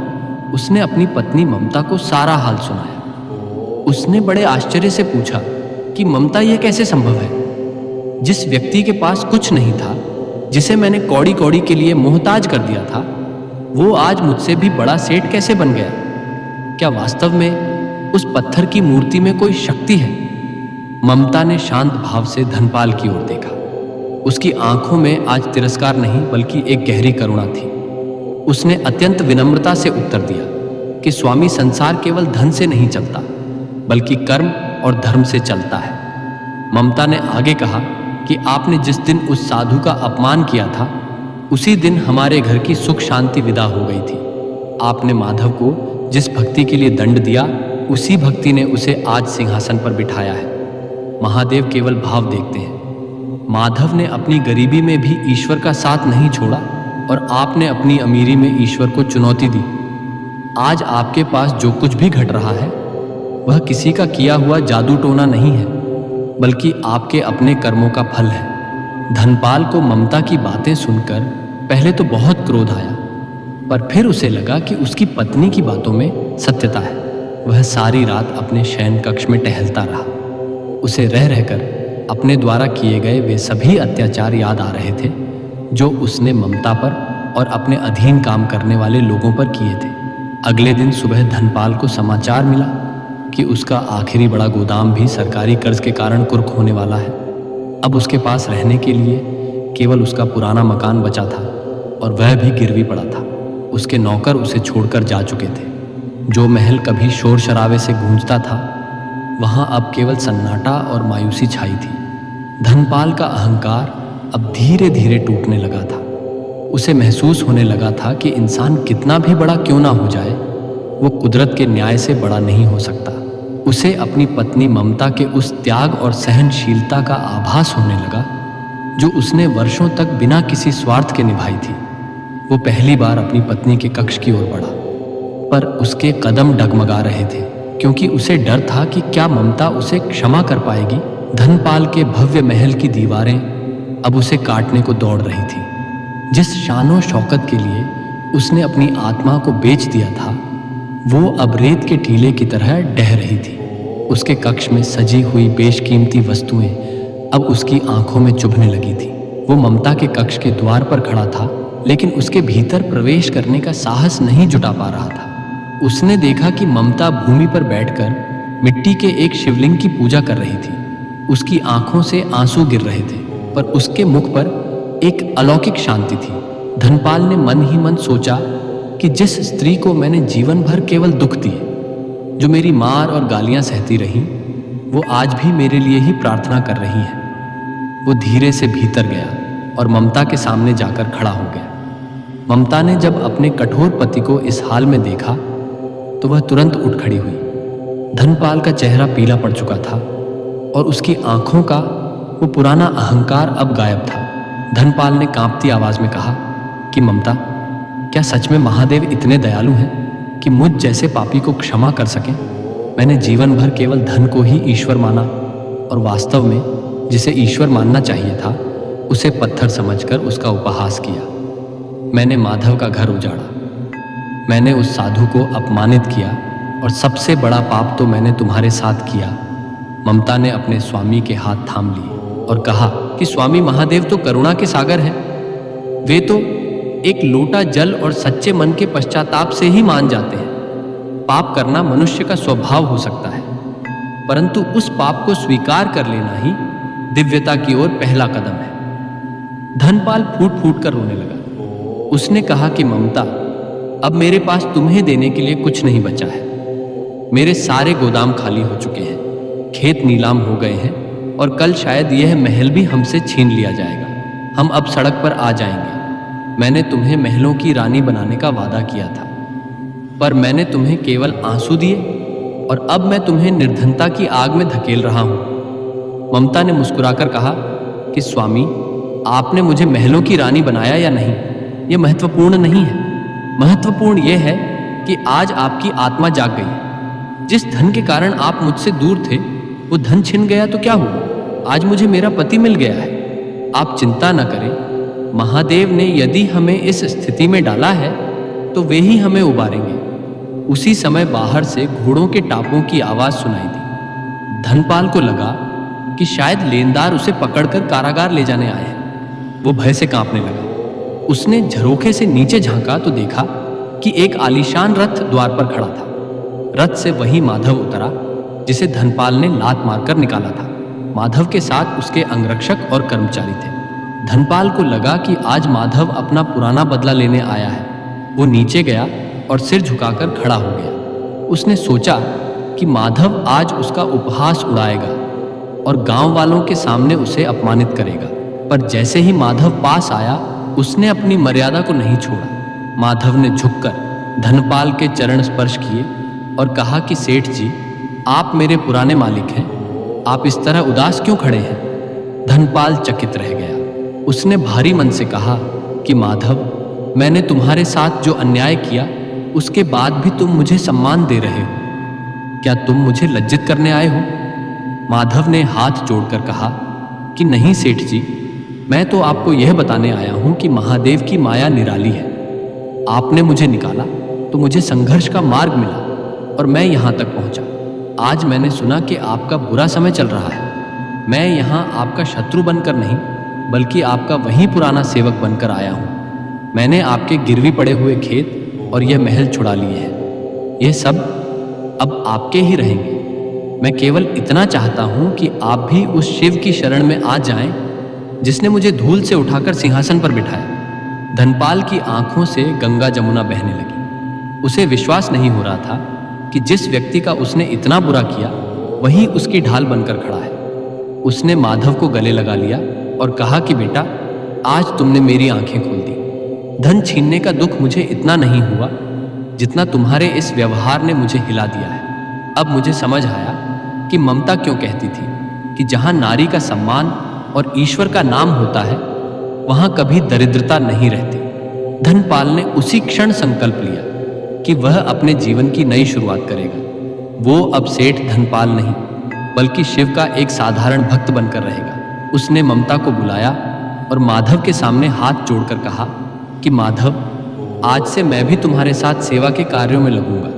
उसने अपनी पत्नी ममता को सारा हाल सुनाया। उसने बड़े आश्चर्य से पूछा कि ममता, यह कैसे संभव है? जिस व्यक्ति के पास कुछ नहीं था, जिसे मैंने कौड़ी कौड़ी के लिए मोहताज कर दिया था, वो आज मुझसे भी बड़ा सेठ कैसे बन गया? क्या वास्तव में उस पत्थर की मूर्ति में कोई शक्ति है? ममता ने शांत भाव से धनपाल की ओर देखा। उसकी आंखों में आज तिरस्कार नहीं बल्कि एक गहरी करुणा थी। उसने अत्यंत विनम्रता से उत्तर दिया कि स्वामी, संसार केवल धन से नहीं चलता बल्कि कर्म और धर्म से चलता है। ममता ने आगे कहा कि आपने जिस दिन उस साधु का अपमान किया था, उसी दिन हमारे घर की सुख शांति विदा हो गई थी। आपने माधव को जिस भक्ति के लिए दंड दिया, उसी भक्ति ने उसे आज सिंहासन पर बिठाया है। महादेव केवल भाव देखते हैं। माधव ने अपनी गरीबी में भी ईश्वर का साथ नहीं छोड़ा और आपने अपनी अमीरी में ईश्वर को चुनौती दी। आज आपके पास जो कुछ भी घट रहा है वह किसी का किया हुआ जादू टोना नहीं है, बल्कि आपके अपने कर्मों का फल है। धनपाल को ममता की बातें सुनकर पहले तो बहुत क्रोध आया, पर फिर उसे लगा कि उसकी पत्नी की बातों में सत्यता है। वह सारी रात अपने शयन कक्ष में टहलता रहा। उसे रह रहकर अपने द्वारा किए गए वे सभी अत्याचार याद आ रहे थे जो उसने ममता पर और अपने अधीन काम करने वाले लोगों पर किए थे। अगले दिन सुबह धनपाल को समाचार मिला कि उसका आखिरी बड़ा गोदाम भी सरकारी कर्ज के कारण कुर्क होने वाला है। अब उसके पास रहने के लिए केवल उसका पुराना मकान बचा था और वह भी गिरवी पड़ा था। उसके नौकर उसे छोड़कर जा चुके थे। जो महल कभी शोर शराबे से गूंजता था वहां अब केवल सन्नाटा और मायूसी छाई थी। धनपाल का अहंकार अब धीरे धीरे टूटने लगा था। उसे महसूस होने लगा था कि इंसान कितना भी बड़ा क्यों ना हो जाए, वो कुदरत के न्याय से बड़ा नहीं हो सकता। उसे अपनी पत्नी ममता के उस त्याग और सहनशीलता का आभास होने लगा जो उसने वर्षों तक बिना किसी स्वार्थ के निभाई थी। वो पहली बार अपनी पत्नी के कक्ष की ओर बढ़ा, पर उसके कदम डगमगा रहे थे क्योंकि उसे डर था कि क्या ममता उसे क्षमा कर पाएगी। धनपाल के भव्य महल की दीवारें अब उसे काटने को दौड़ रही थी। जिस शानो शौकत के लिए उसने अपनी आत्मा को बेच दिया था वो अब रेत के टीले की तरह ढह रही थी। उसके कक्ष में सजी हुई बेशकीमती वस्तुएं अब उसकी आंखों में चुभने लगी थी। वो ममता के कक्ष के द्वार पर खड़ा था लेकिन उसके भीतर प्रवेश करने का साहस नहीं जुटा पा रहा था। उसने देखा कि ममता भूमि पर बैठकर मिट्टी के एक शिवलिंग की पूजा कर रही थी। उसकी आंखों से आंसू गिर रहे थे पर उसके मुख पर एक अलौकिक शांति थी। धनपाल ने मन ही मन सोचा कि जिस स्त्री को मैंने जीवन भर केवल दुख दिए, जो मेरी मार और गालियां सहती रही, वो आज भी मेरे लिए ही प्रार्थना कर रही है। वो धीरे से भीतर गया और ममता के सामने जाकर खड़ा हो गया। ममता ने जब अपने कठोर पति को इस हाल में देखा तो वह तुरंत उठ खड़ी हुई। धनपाल का चेहरा पीला पड़ चुका था और उसकी आंखों का वो पुराना अहंकार अब गायब था। धनपाल ने कांपती आवाज में कहा कि ममता, क्या सच में महादेव इतने दयालु हैं कि मुझ जैसे पापी को क्षमा कर सकें? मैंने जीवन भर केवल धन को ही ईश्वर माना और वास्तव में जिसे ईश्वर मानना चाहिए था उसे पत्थर समझकर उसका उपहास किया। मैंने माधव का घर उजाड़ा, मैंने उस साधु को अपमानित किया और सबसे बड़ा पाप तो मैंने तुम्हारे साथ किया। ममता ने अपने स्वामी के हाथ थाम लिए और कहा कि स्वामी महादेव तो करुणा के सागर हैं। वे तो एक लोटा जल और सच्चे मन के पश्चाताप से ही मान जाते हैं। पाप करना मनुष्य का स्वभाव हो सकता है, परंतु उस पाप को स्वीकार कर लेना ही दिव्यता की ओर पहला कदम है। धनपाल फूट फूट कर रोने लगा। उसने कहा कि ममता, अब मेरे पास तुम्हें देने के लिए कुछ नहीं बचा है। मेरे सारे गोदाम खाली हो चुके हैं, खेत नीलाम हो गए हैं और कल शायद यह महल भी हमसे छीन लिया जाएगा। हम अब सड़क पर आ जाएंगे। मैंने तुम्हें महलों की रानी बनाने का वादा किया था, पर मैंने तुम्हें केवल आंसू दिए और अब मैं तुम्हें निर्धनता की आग में धकेल रहा हूं। ममता ने मुस्कुराकर कहा कि स्वामी, आपने मुझे महलों की रानी बनाया या नहीं, यह महत्वपूर्ण नहीं है। महत्वपूर्ण यह है कि आज आपकी आत्मा जाग गई। जिस धन के कारण आप मुझसे दूर थे वो धन छिन गया तो क्या हुआ? आज मुझे मेरा पति मिल गया है। आप चिंता न करें, महादेव ने यदि हमें इस स्थिति में डाला है तो वे ही हमें उबारेंगे। उसी समय बाहर से घोड़ों के टापों की आवाज सुनाई दी। धनपाल को लगा कि शायद लेनदार उसे पकड़कर कारागार ले जाने आए हैं। वो भय से कांपने लगा। उसने झरोखे से नीचे झांका तो देखा कि एक आलीशान रथ द्वार पर खड़ा था। रथ से वही माधव उतरा जिसे धनपाल ने लात मारकर निकाला था। माधव के साथ उसके अंगरक्षक और कर्मचारी थे। धनपाल को लगा कि आज माधव अपना पुराना बदला लेने आया है। वो नीचे गया और सिर झुकाकर खड़ा हो गया। उसने सोचा कि माधव आज उसका उपहास उड़ाएगा और गांव वालों के सामने उसे अपमानित करेगा। पर जैसे ही माधव पास आया उसने अपनी मर्यादा को नहीं छोड़ा। माधव ने झुककर धनपाल के चरण स्पर्श किए और कहा कि सेठ जी, आप मेरे पुराने मालिक हैं, आप इस तरह उदास क्यों खड़े हैं? धनपाल चकित रह गया। उसने भारी मन से कहा कि माधव, मैंने तुम्हारे साथ जो अन्याय किया उसके बाद भी तुम मुझे सम्मान दे रहे हो। क्या तुम मुझे लज्जित करने आए हो? माधव ने हाथ जोड़कर कहा कि नहीं सेठ जी, मैं तो आपको यह बताने आया हूं कि महादेव की माया निराली है। आपने मुझे निकाला तो मुझे संघर्ष का मार्ग मिला और मैं यहाँ तक पहुँचा। आज मैंने सुना कि आपका बुरा समय चल रहा है। मैं यहाँ आपका शत्रु बनकर नहीं, बल्कि आपका वही पुराना सेवक बनकर आया हूँ। मैंने आपके गिरवी पड़े हुए खेत और यह महल छुड़ा लिए हैं। यह सब अब आपके ही रहेंगे। मैं केवल इतना चाहता हूँ कि आप भी उस शिव की शरण में आ जाएं, जिसने मुझे धूल से उठाकर सिंहासन पर बिठाया। धनपाल की आंखों से गंगा जमुना बहने लगी। उसे विश्वास नहीं हो रहा था कि जिस व्यक्ति का उसने इतना बुरा किया वही उसकी ढाल बनकर खड़ा है। उसने माधव को गले लगा लिया और कहा कि बेटा, आज तुमने मेरी आंखें खोल दी। धन छीनने का दुख मुझे इतना नहीं हुआ जितना तुम्हारे इस व्यवहार ने मुझे हिला दिया है। अब मुझे समझ आया कि ममता क्यों कहती थी कि जहां नारी का सम्मान और ईश्वर का नाम होता है वहां कभी दरिद्रता नहीं रहती। धनपाल ने उसी क्षण संकल्प लिया कि वह अपने जीवन की नई शुरुआत करेगा। वो अब सेठ धनपाल नहीं, बल्कि शिव का एक साधारण भक्त बनकर रहेगा। उसने ममता को बुलाया और माधव के सामने हाथ जोड़कर कहा कि माधव, आज से मैं भी तुम्हारे साथ सेवा के कार्यों में लगूंगा।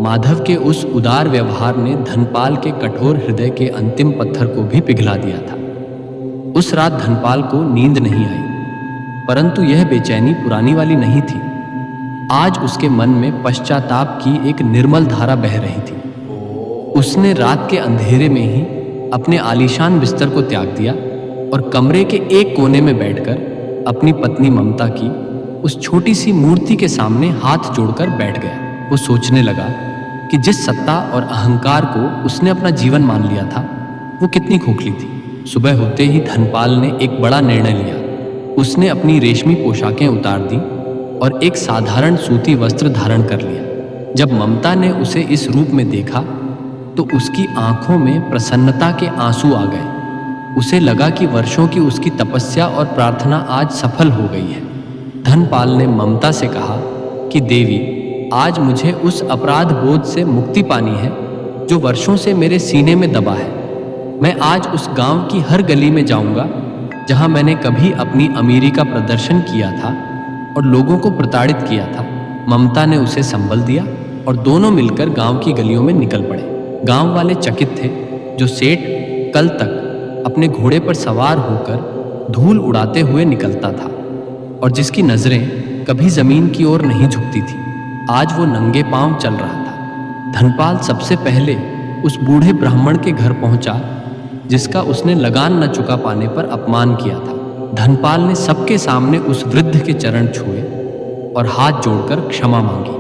माधव के उस उदार व्यवहार ने धनपाल के कठोर हृदय के अंतिम पत्थर को भी पिघला दिया था। उस रात धनपाल को नींद नहीं आई, परंतु यह बेचैनी पुरानी वाली नहीं थी। आज उसके मन में पश्चाताप की एक निर्मल धारा बह रही थी। उसने रात के अंधेरे में ही अपने आलीशान बिस्तर को त्याग दिया और कमरे के एक कोने में बैठकर अपनी पत्नी ममता की उस छोटी सी मूर्ति के सामने हाथ जोड़कर बैठ गया। वो सोचने लगा कि जिस सत्ता और अहंकार को उसने अपना जीवन मान लिया था वो कितनी खोखली थी। सुबह होते ही धनपाल ने एक बड़ा निर्णय लिया। उसने अपनी रेशमी पोशाकें उतार दी और एक साधारण सूती वस्त्र धारण कर लिया। जब ममता ने उसे इस रूप में देखा तो उसकी आंखों में प्रसन्नता के आंसू आ गए। उसे लगा कि वर्षों की उसकी तपस्या और प्रार्थना आज सफल हो गई है। धनपाल ने ममता से कहा कि देवी, आज मुझे उस अपराध बोध से मुक्ति पानी है जो वर्षों से मेरे सीने में दबा है। मैं आज उस गांव की हर गली में जाऊंगा जहां मैंने कभी अपनी अमीरी का प्रदर्शन किया था और लोगों को प्रताड़ित किया था। ममता ने उसे संबल दिया और दोनों मिलकर गांव की गलियों में निकल पड़े। गांव वाले चकित थे। जो सेठ कल तक अपने घोड़े पर सवार होकर धूल उड़ाते हुए निकलता था और जिसकी नजरें कभी जमीन की ओर नहीं झुकती थी, आज वो नंगे पांव चल रहा था। धनपाल सबसे पहले उस बूढ़े ब्राह्मण के घर पहुंचा जिसका उसने लगान न चुका पाने पर अपमान किया था। धनपाल ने सबके सामने उस वृद्ध के चरण छुए और हाथ जोड़कर क्षमा मांगी।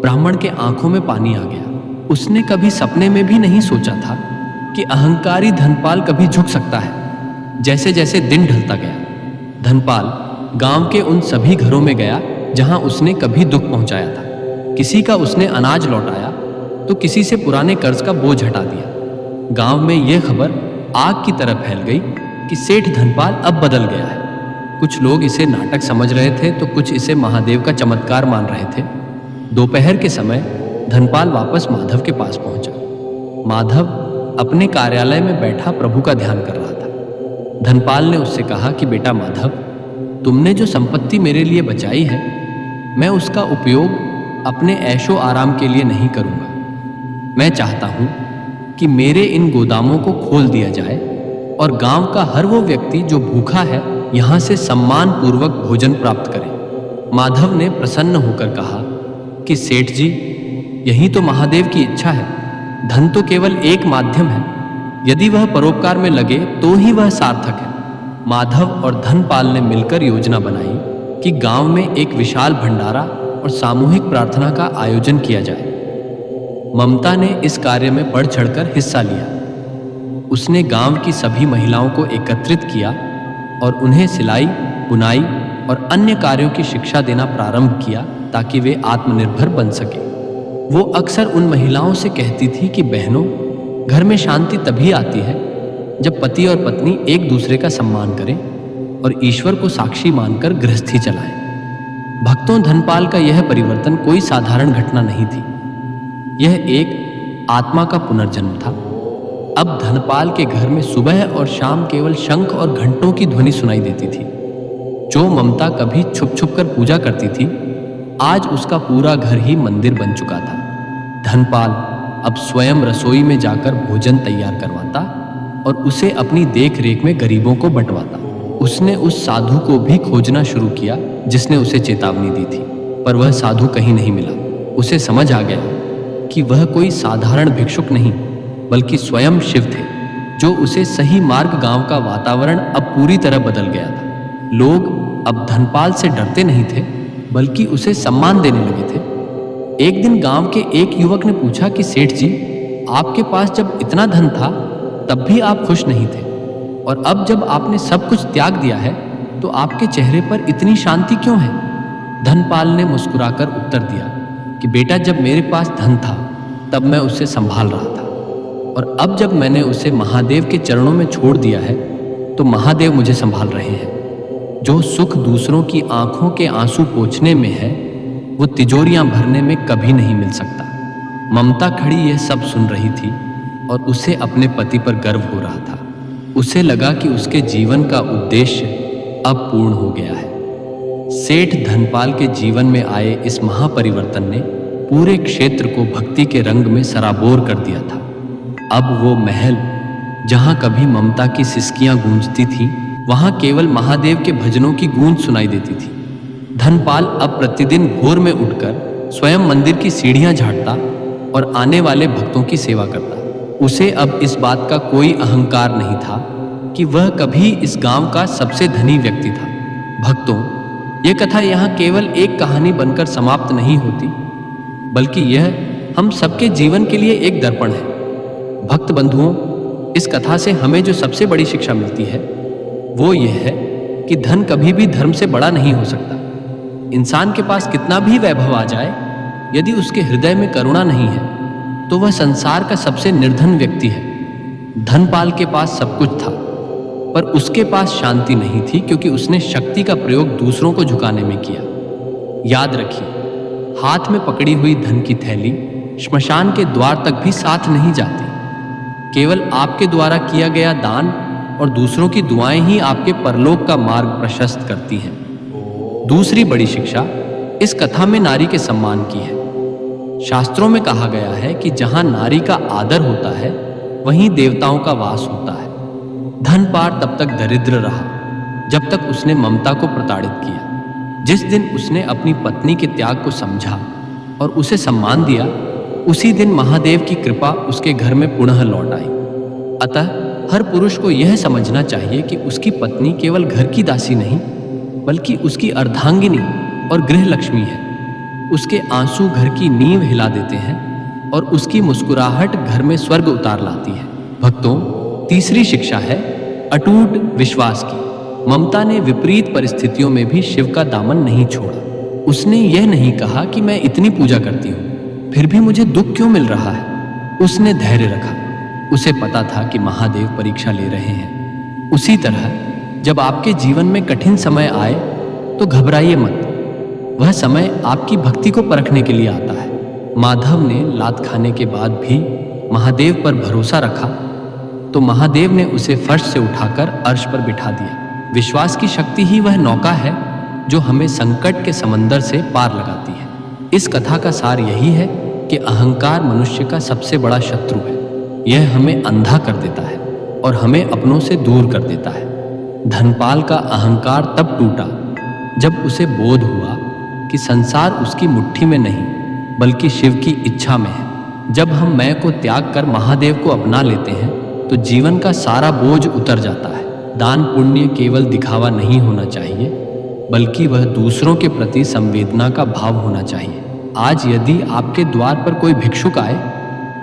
ब्राह्मण के आंखों में पानी आ गया। उसने कभी सपने में भी नहीं सोचा था कि अहंकारी धनपाल कभी झुक सकता है। जैसे जैसे दिन ढलता गया, धनपाल गांव के उन सभी घरों में गया जहां उसने कभी दुख पहुंचाया था। किसी का उसने अनाज लौटाया तो किसी से पुराने कर्ज का बोझ हटा दिया। गांव में यह खबर आग की तरह फैल गई कि सेठ धनपाल अब बदल गया है। कुछ लोग इसे नाटक समझ रहे थे तो कुछ इसे महादेव का चमत्कार मान रहे थे। दोपहर के समय धनपाल वापस माधव के पास पहुंचा। माधव अपने कार्यालय में बैठा प्रभु का ध्यान कर रहा था। धनपाल ने उससे कहा कि बेटा माधव, तुमने जो संपत्ति मेरे लिए बचाई है, मैं उसका उपयोग अपने ऐशो आराम के लिए नहीं करूंगा। मैं चाहता हूं कि मेरे इन गोदामों को खोल दिया जाए और गांव का हर वो व्यक्ति जो भूखा है यहां से सम्मान पूर्वक भोजन प्राप्त करे। माधव ने प्रसन्न होकर कहा कि सेठ जी, यही तो महादेव की इच्छा है। धन तो केवल एक माध्यम है। यदि वह परोपकार में लगे तो ही वह सार्थक है। माधव और धनपाल ने मिलकर योजना बनाई कि गांव में एक विशाल भंडारा और सामूहिक प्रार्थना का आयोजन किया जाए। ममता ने इस कार्य में बढ़ चढ़कर हिस्सा लिया। उसने गांव की सभी महिलाओं को एकत्रित किया और उन्हें सिलाई, बुनाई और अन्य कार्यों की शिक्षा देना प्रारंभ किया ताकि वे आत्मनिर्भर बन सके। वो अक्सर उन महिलाओं से कहती थी कि बहनों, घर में शांति तभी आती है जब पति और पत्नी एक दूसरे का सम्मान करें और ईश्वर को साक्षी मानकर गृहस्थी चलाएं। भक्तों, धनपाल का यह परिवर्तन कोई साधारण घटना नहीं थी। यह एक आत्मा का पुनर्जन्म था। अब धनपाल के घर में सुबह और शाम केवल शंख और घंटों की ध्वनि सुनाई देती थी। जो ममता कभी छुप छुप कर पूजा करती थी, आज उसका पूरा घर ही मंदिर बन चुका था। धनपाल अब स्वयं रसोई में जाकर भोजन तैयार करवाता और उसे अपनी देख रेख में गरीबों को बंटवाता। उसने उस साधु को भी खोजना शुरू किया जिसने उसे चेतावनी दी थी, पर वह साधु कहीं नहीं मिला। उसे समझ आ गया कि वह कोई साधारण भिक्षुक नहीं बल्कि स्वयं शिव थे, जो उसे सही मार्ग। गांव का वातावरण अब पूरी तरह बदल गया था। लोग अब धनपाल से डरते नहीं थे बल्कि उसे सम्मान देने लगे थे। एक दिन गांव के एक युवक ने पूछा कि सेठ जी, आपके पास जब इतना धन था तब भी आप खुश नहीं थे, और अब जब आपने सब कुछ त्याग दिया है तो आपके चेहरे पर इतनी शांति क्यों है? धनपाल ने मुस्कुराकर उत्तर दिया कि बेटा, जब मेरे पास धन था तब मैं उसे संभाल रहा था, और अब जब मैंने उसे महादेव के चरणों में छोड़ दिया है तो महादेव मुझे संभाल रहे हैं। जो सुख दूसरों की आंखों के आंसू पोंछने में है वो तिजोरियां भरने में कभी नहीं मिल सकता। ममता खड़ी यह सब सुन रही थी और उसे अपने पति पर गर्व हो रहा था। उसे लगा कि उसके जीवन का उद्देश्य अब पूर्ण हो गया है। सेठ धनपाल के जीवन में आए इस महापरिवर्तन ने पूरे क्षेत्र को भक्ति के रंग में सराबोर कर दिया था। अब वो महल जहां कभी ममता की सिसकियां गूंजती थीं, वहां केवल महादेव के भजनों की गूंज सुनाई देती थी। धनपाल अब प्रतिदिन भोर में उठकर स्वयं मंदिर की सीढ़ियां झाड़ता और आने वाले भक्तों की सेवा करता। उसे अब इस बात का कोई अहंकार नहीं था कि वह कभी इस गांव का सबसे धनी व्यक्ति था। भक्तों, यह कथा यहाँ केवल एक कहानी बनकर समाप्त नहीं होती, बल्कि यह हम सबके जीवन के लिए एक दर्पण है। भक्त बंधुओं, इस कथा से हमें जो सबसे बड़ी शिक्षा मिलती है वो यह है कि धन कभी भी धर्म से बड़ा नहीं हो सकता। इंसान के पास कितना भी वैभव आ जाए, यदि उसके हृदय में करुणा नहीं है तो वह संसार का सबसे निर्धन व्यक्ति है। धनपाल के पास सब कुछ था, पर उसके पास शांति नहीं थी, क्योंकि उसने शक्ति का प्रयोग दूसरों को झुकाने में किया। याद रखिए, हाथ में पकड़ी हुई धन की थैली श्मशान के द्वार तक भी साथ नहीं जाती। केवल आपके द्वारा किया गया दान और दूसरों की दुआएं ही आपके परलोक का मार्ग प्रशस्त करती हैं। दूसरी बड़ी शिक्षा इस कथा में नारी के सम्मान की है। शास्त्रों में कहा गया है कि जहां नारी का आदर होता है वहीं देवताओं का वास होता है। धनपाल तब तक दरिद्र रहा जब तक उसने ममता को प्रताड़ित किया। जिस दिन उसने अपनी पत्नी के त्याग को समझा और उसे सम्मान दिया, उसी दिन महादेव की कृपा उसके घर में पुनः लौट आई। अतः हर पुरुष को यह समझना चाहिए कि उसकी पत्नी केवल घर की दासी नहीं बल्कि उसकी अर्धांगिनी और गृह लक्ष्मी है। उसके आंसू घर की नींव हिला देते हैं और उसकी मुस्कुराहट घर में स्वर्ग उतार लाती है। भक्तों, तीसरी शिक्षा है अटूट विश्वास की। ममता ने विपरीत परिस्थितियों में भी शिव का दामन नहीं छोड़ा। उसने यह नहीं कहा कि मैं इतनी पूजा करती हूँ फिर भी मुझे दुख क्यों मिल रहा है। उसने धैर्य रखा। उसे पता था कि महादेव परीक्षा ले रहे हैं। उसी तरह जब आपके जीवन में कठिन समय आए तो घबराइए मत। वह समय आपकी भक्ति को परखने के लिए आता है। माधव ने लात खाने के बाद भी महादेव पर भरोसा रखा तो महादेव ने उसे फर्श से उठाकर अर्श पर बिठा दिया। विश्वास की शक्ति ही वह नौका है जो हमें संकट के समंदर से पार लगाती है। इस कथा का सार यही है कि अहंकार मनुष्य का सबसे बड़ा शत्रु है। यह हमें अंधा कर देता है और हमें अपनों से दूर कर देता है। धनपाल का अहंकार तब टूटा जब उसे बोध हुआ कि संसार उसकी मुट्ठी में नहीं बल्कि शिव की इच्छा में है। जब हम मैं को त्याग कर महादेव को अपना लेते हैं तो जीवन का सारा बोझ उतर जाता है। दान पुण्य केवल दिखावा नहीं होना चाहिए बल्कि वह दूसरों के प्रति संवेदना का भाव होना चाहिए। आज यदि आपके द्वार पर कोई भिक्षुक आए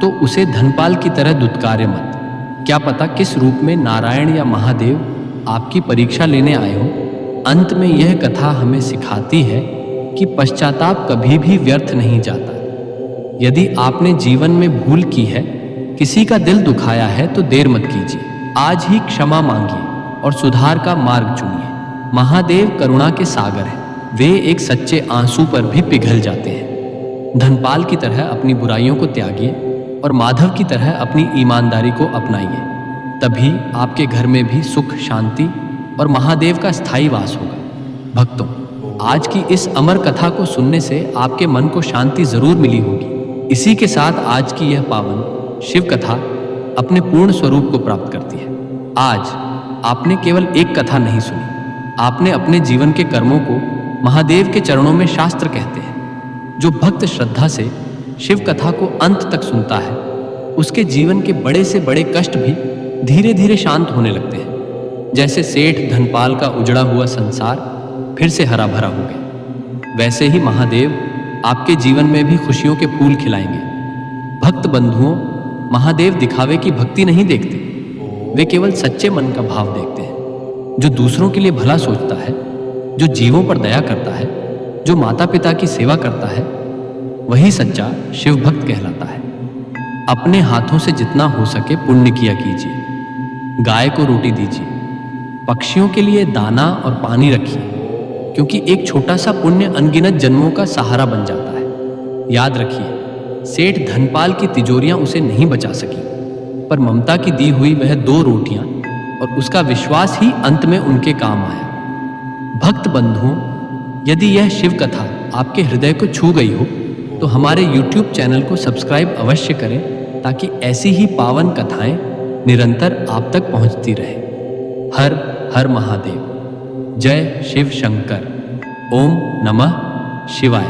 तो उसे धनपाल की तरह दुत्कारे मत। क्या पता किस रूप में नारायण या महादेव आपकी परीक्षा लेने आए हो। अंत में यह कथा हमें सिखाती है कि पश्चाताप कभी भी व्यर्थ नहीं जाता। यदि आपने जीवन में भूल की है, किसी का दिल दुखाया है तो देर मत कीजिए। आज ही क्षमा मांगिए और सुधार का मार्ग चुनिए। महादेव करुणा के सागर हैं। वे एक सच्चे आंसू पर भी पिघल जाते हैं। धनपाल की तरह अपनी बुराइयों को त्यागिए और माधव की तरह अपनी ईमानदारी को अपनाइए। तभी आपके घर में भी सुख, शांति और महादेव का स्थायी वास होगा। भक्तों, आज की इस अमर कथा को सुनने से आपके मन को शांति जरूर मिली होगी। इसी के साथ आज की यह पावन शिव कथा अपने पूर्ण स्वरूप को प्राप्त करती है। आज आपने केवल एक कथा नहीं सुनी, आपने अपने जीवन के कर्मों को महादेव के चरणों में शास्त्र कहते हैं। जो भक्त श्रद्धा से शिव कथा को अंत तक सुनता है, उसके जीवन के बड़े से बड़े कष्ट भी धीरे धीरे शांत होने लगते हैं। जैसे सेठ धनपाल का उजड़ा हुआ संसार फिर से हरा भरा हो गया, वैसे ही महादेव आपके जीवन में भी खुशियों के फूल खिलाएंगे। भक्त बंधुओं, महादेव दिखावे की भक्ति नहीं देखते, वे केवल सच्चे मन का भाव देखते हैं। जो दूसरों के लिए भला सोचता है, जो जीवों पर दया करता है, जो माता पिता की सेवा करता है, वही सच्चा शिव भक्त कहलाता है। अपने हाथों से जितना हो सके पुण्य किया कीजिए। गाय को रोटी दीजिए, पक्षियों के लिए दाना और पानी रखिए, क्योंकि एक छोटा सा पुण्य अनगिनत जन्मों का सहारा बन जाता है। याद रखिए, सेठ धनपाल की तिजोरियां उसे नहीं बचा सकी, पर ममता की दी हुई वह 2 रोटियां और उसका विश्वास ही अंत में उनके काम आया। भक्त बंधुओं, यदि यह शिव कथा आपके हृदय को छू गई हो तो हमारे YouTube चैनल को सब्सक्राइब अवश्य करें, ताकि ऐसी ही पावन कथाएं निरंतर आप तक पहुंचती रहे। हर हर महादेव। जय शिव शंकर। ओम नमः शिवाय।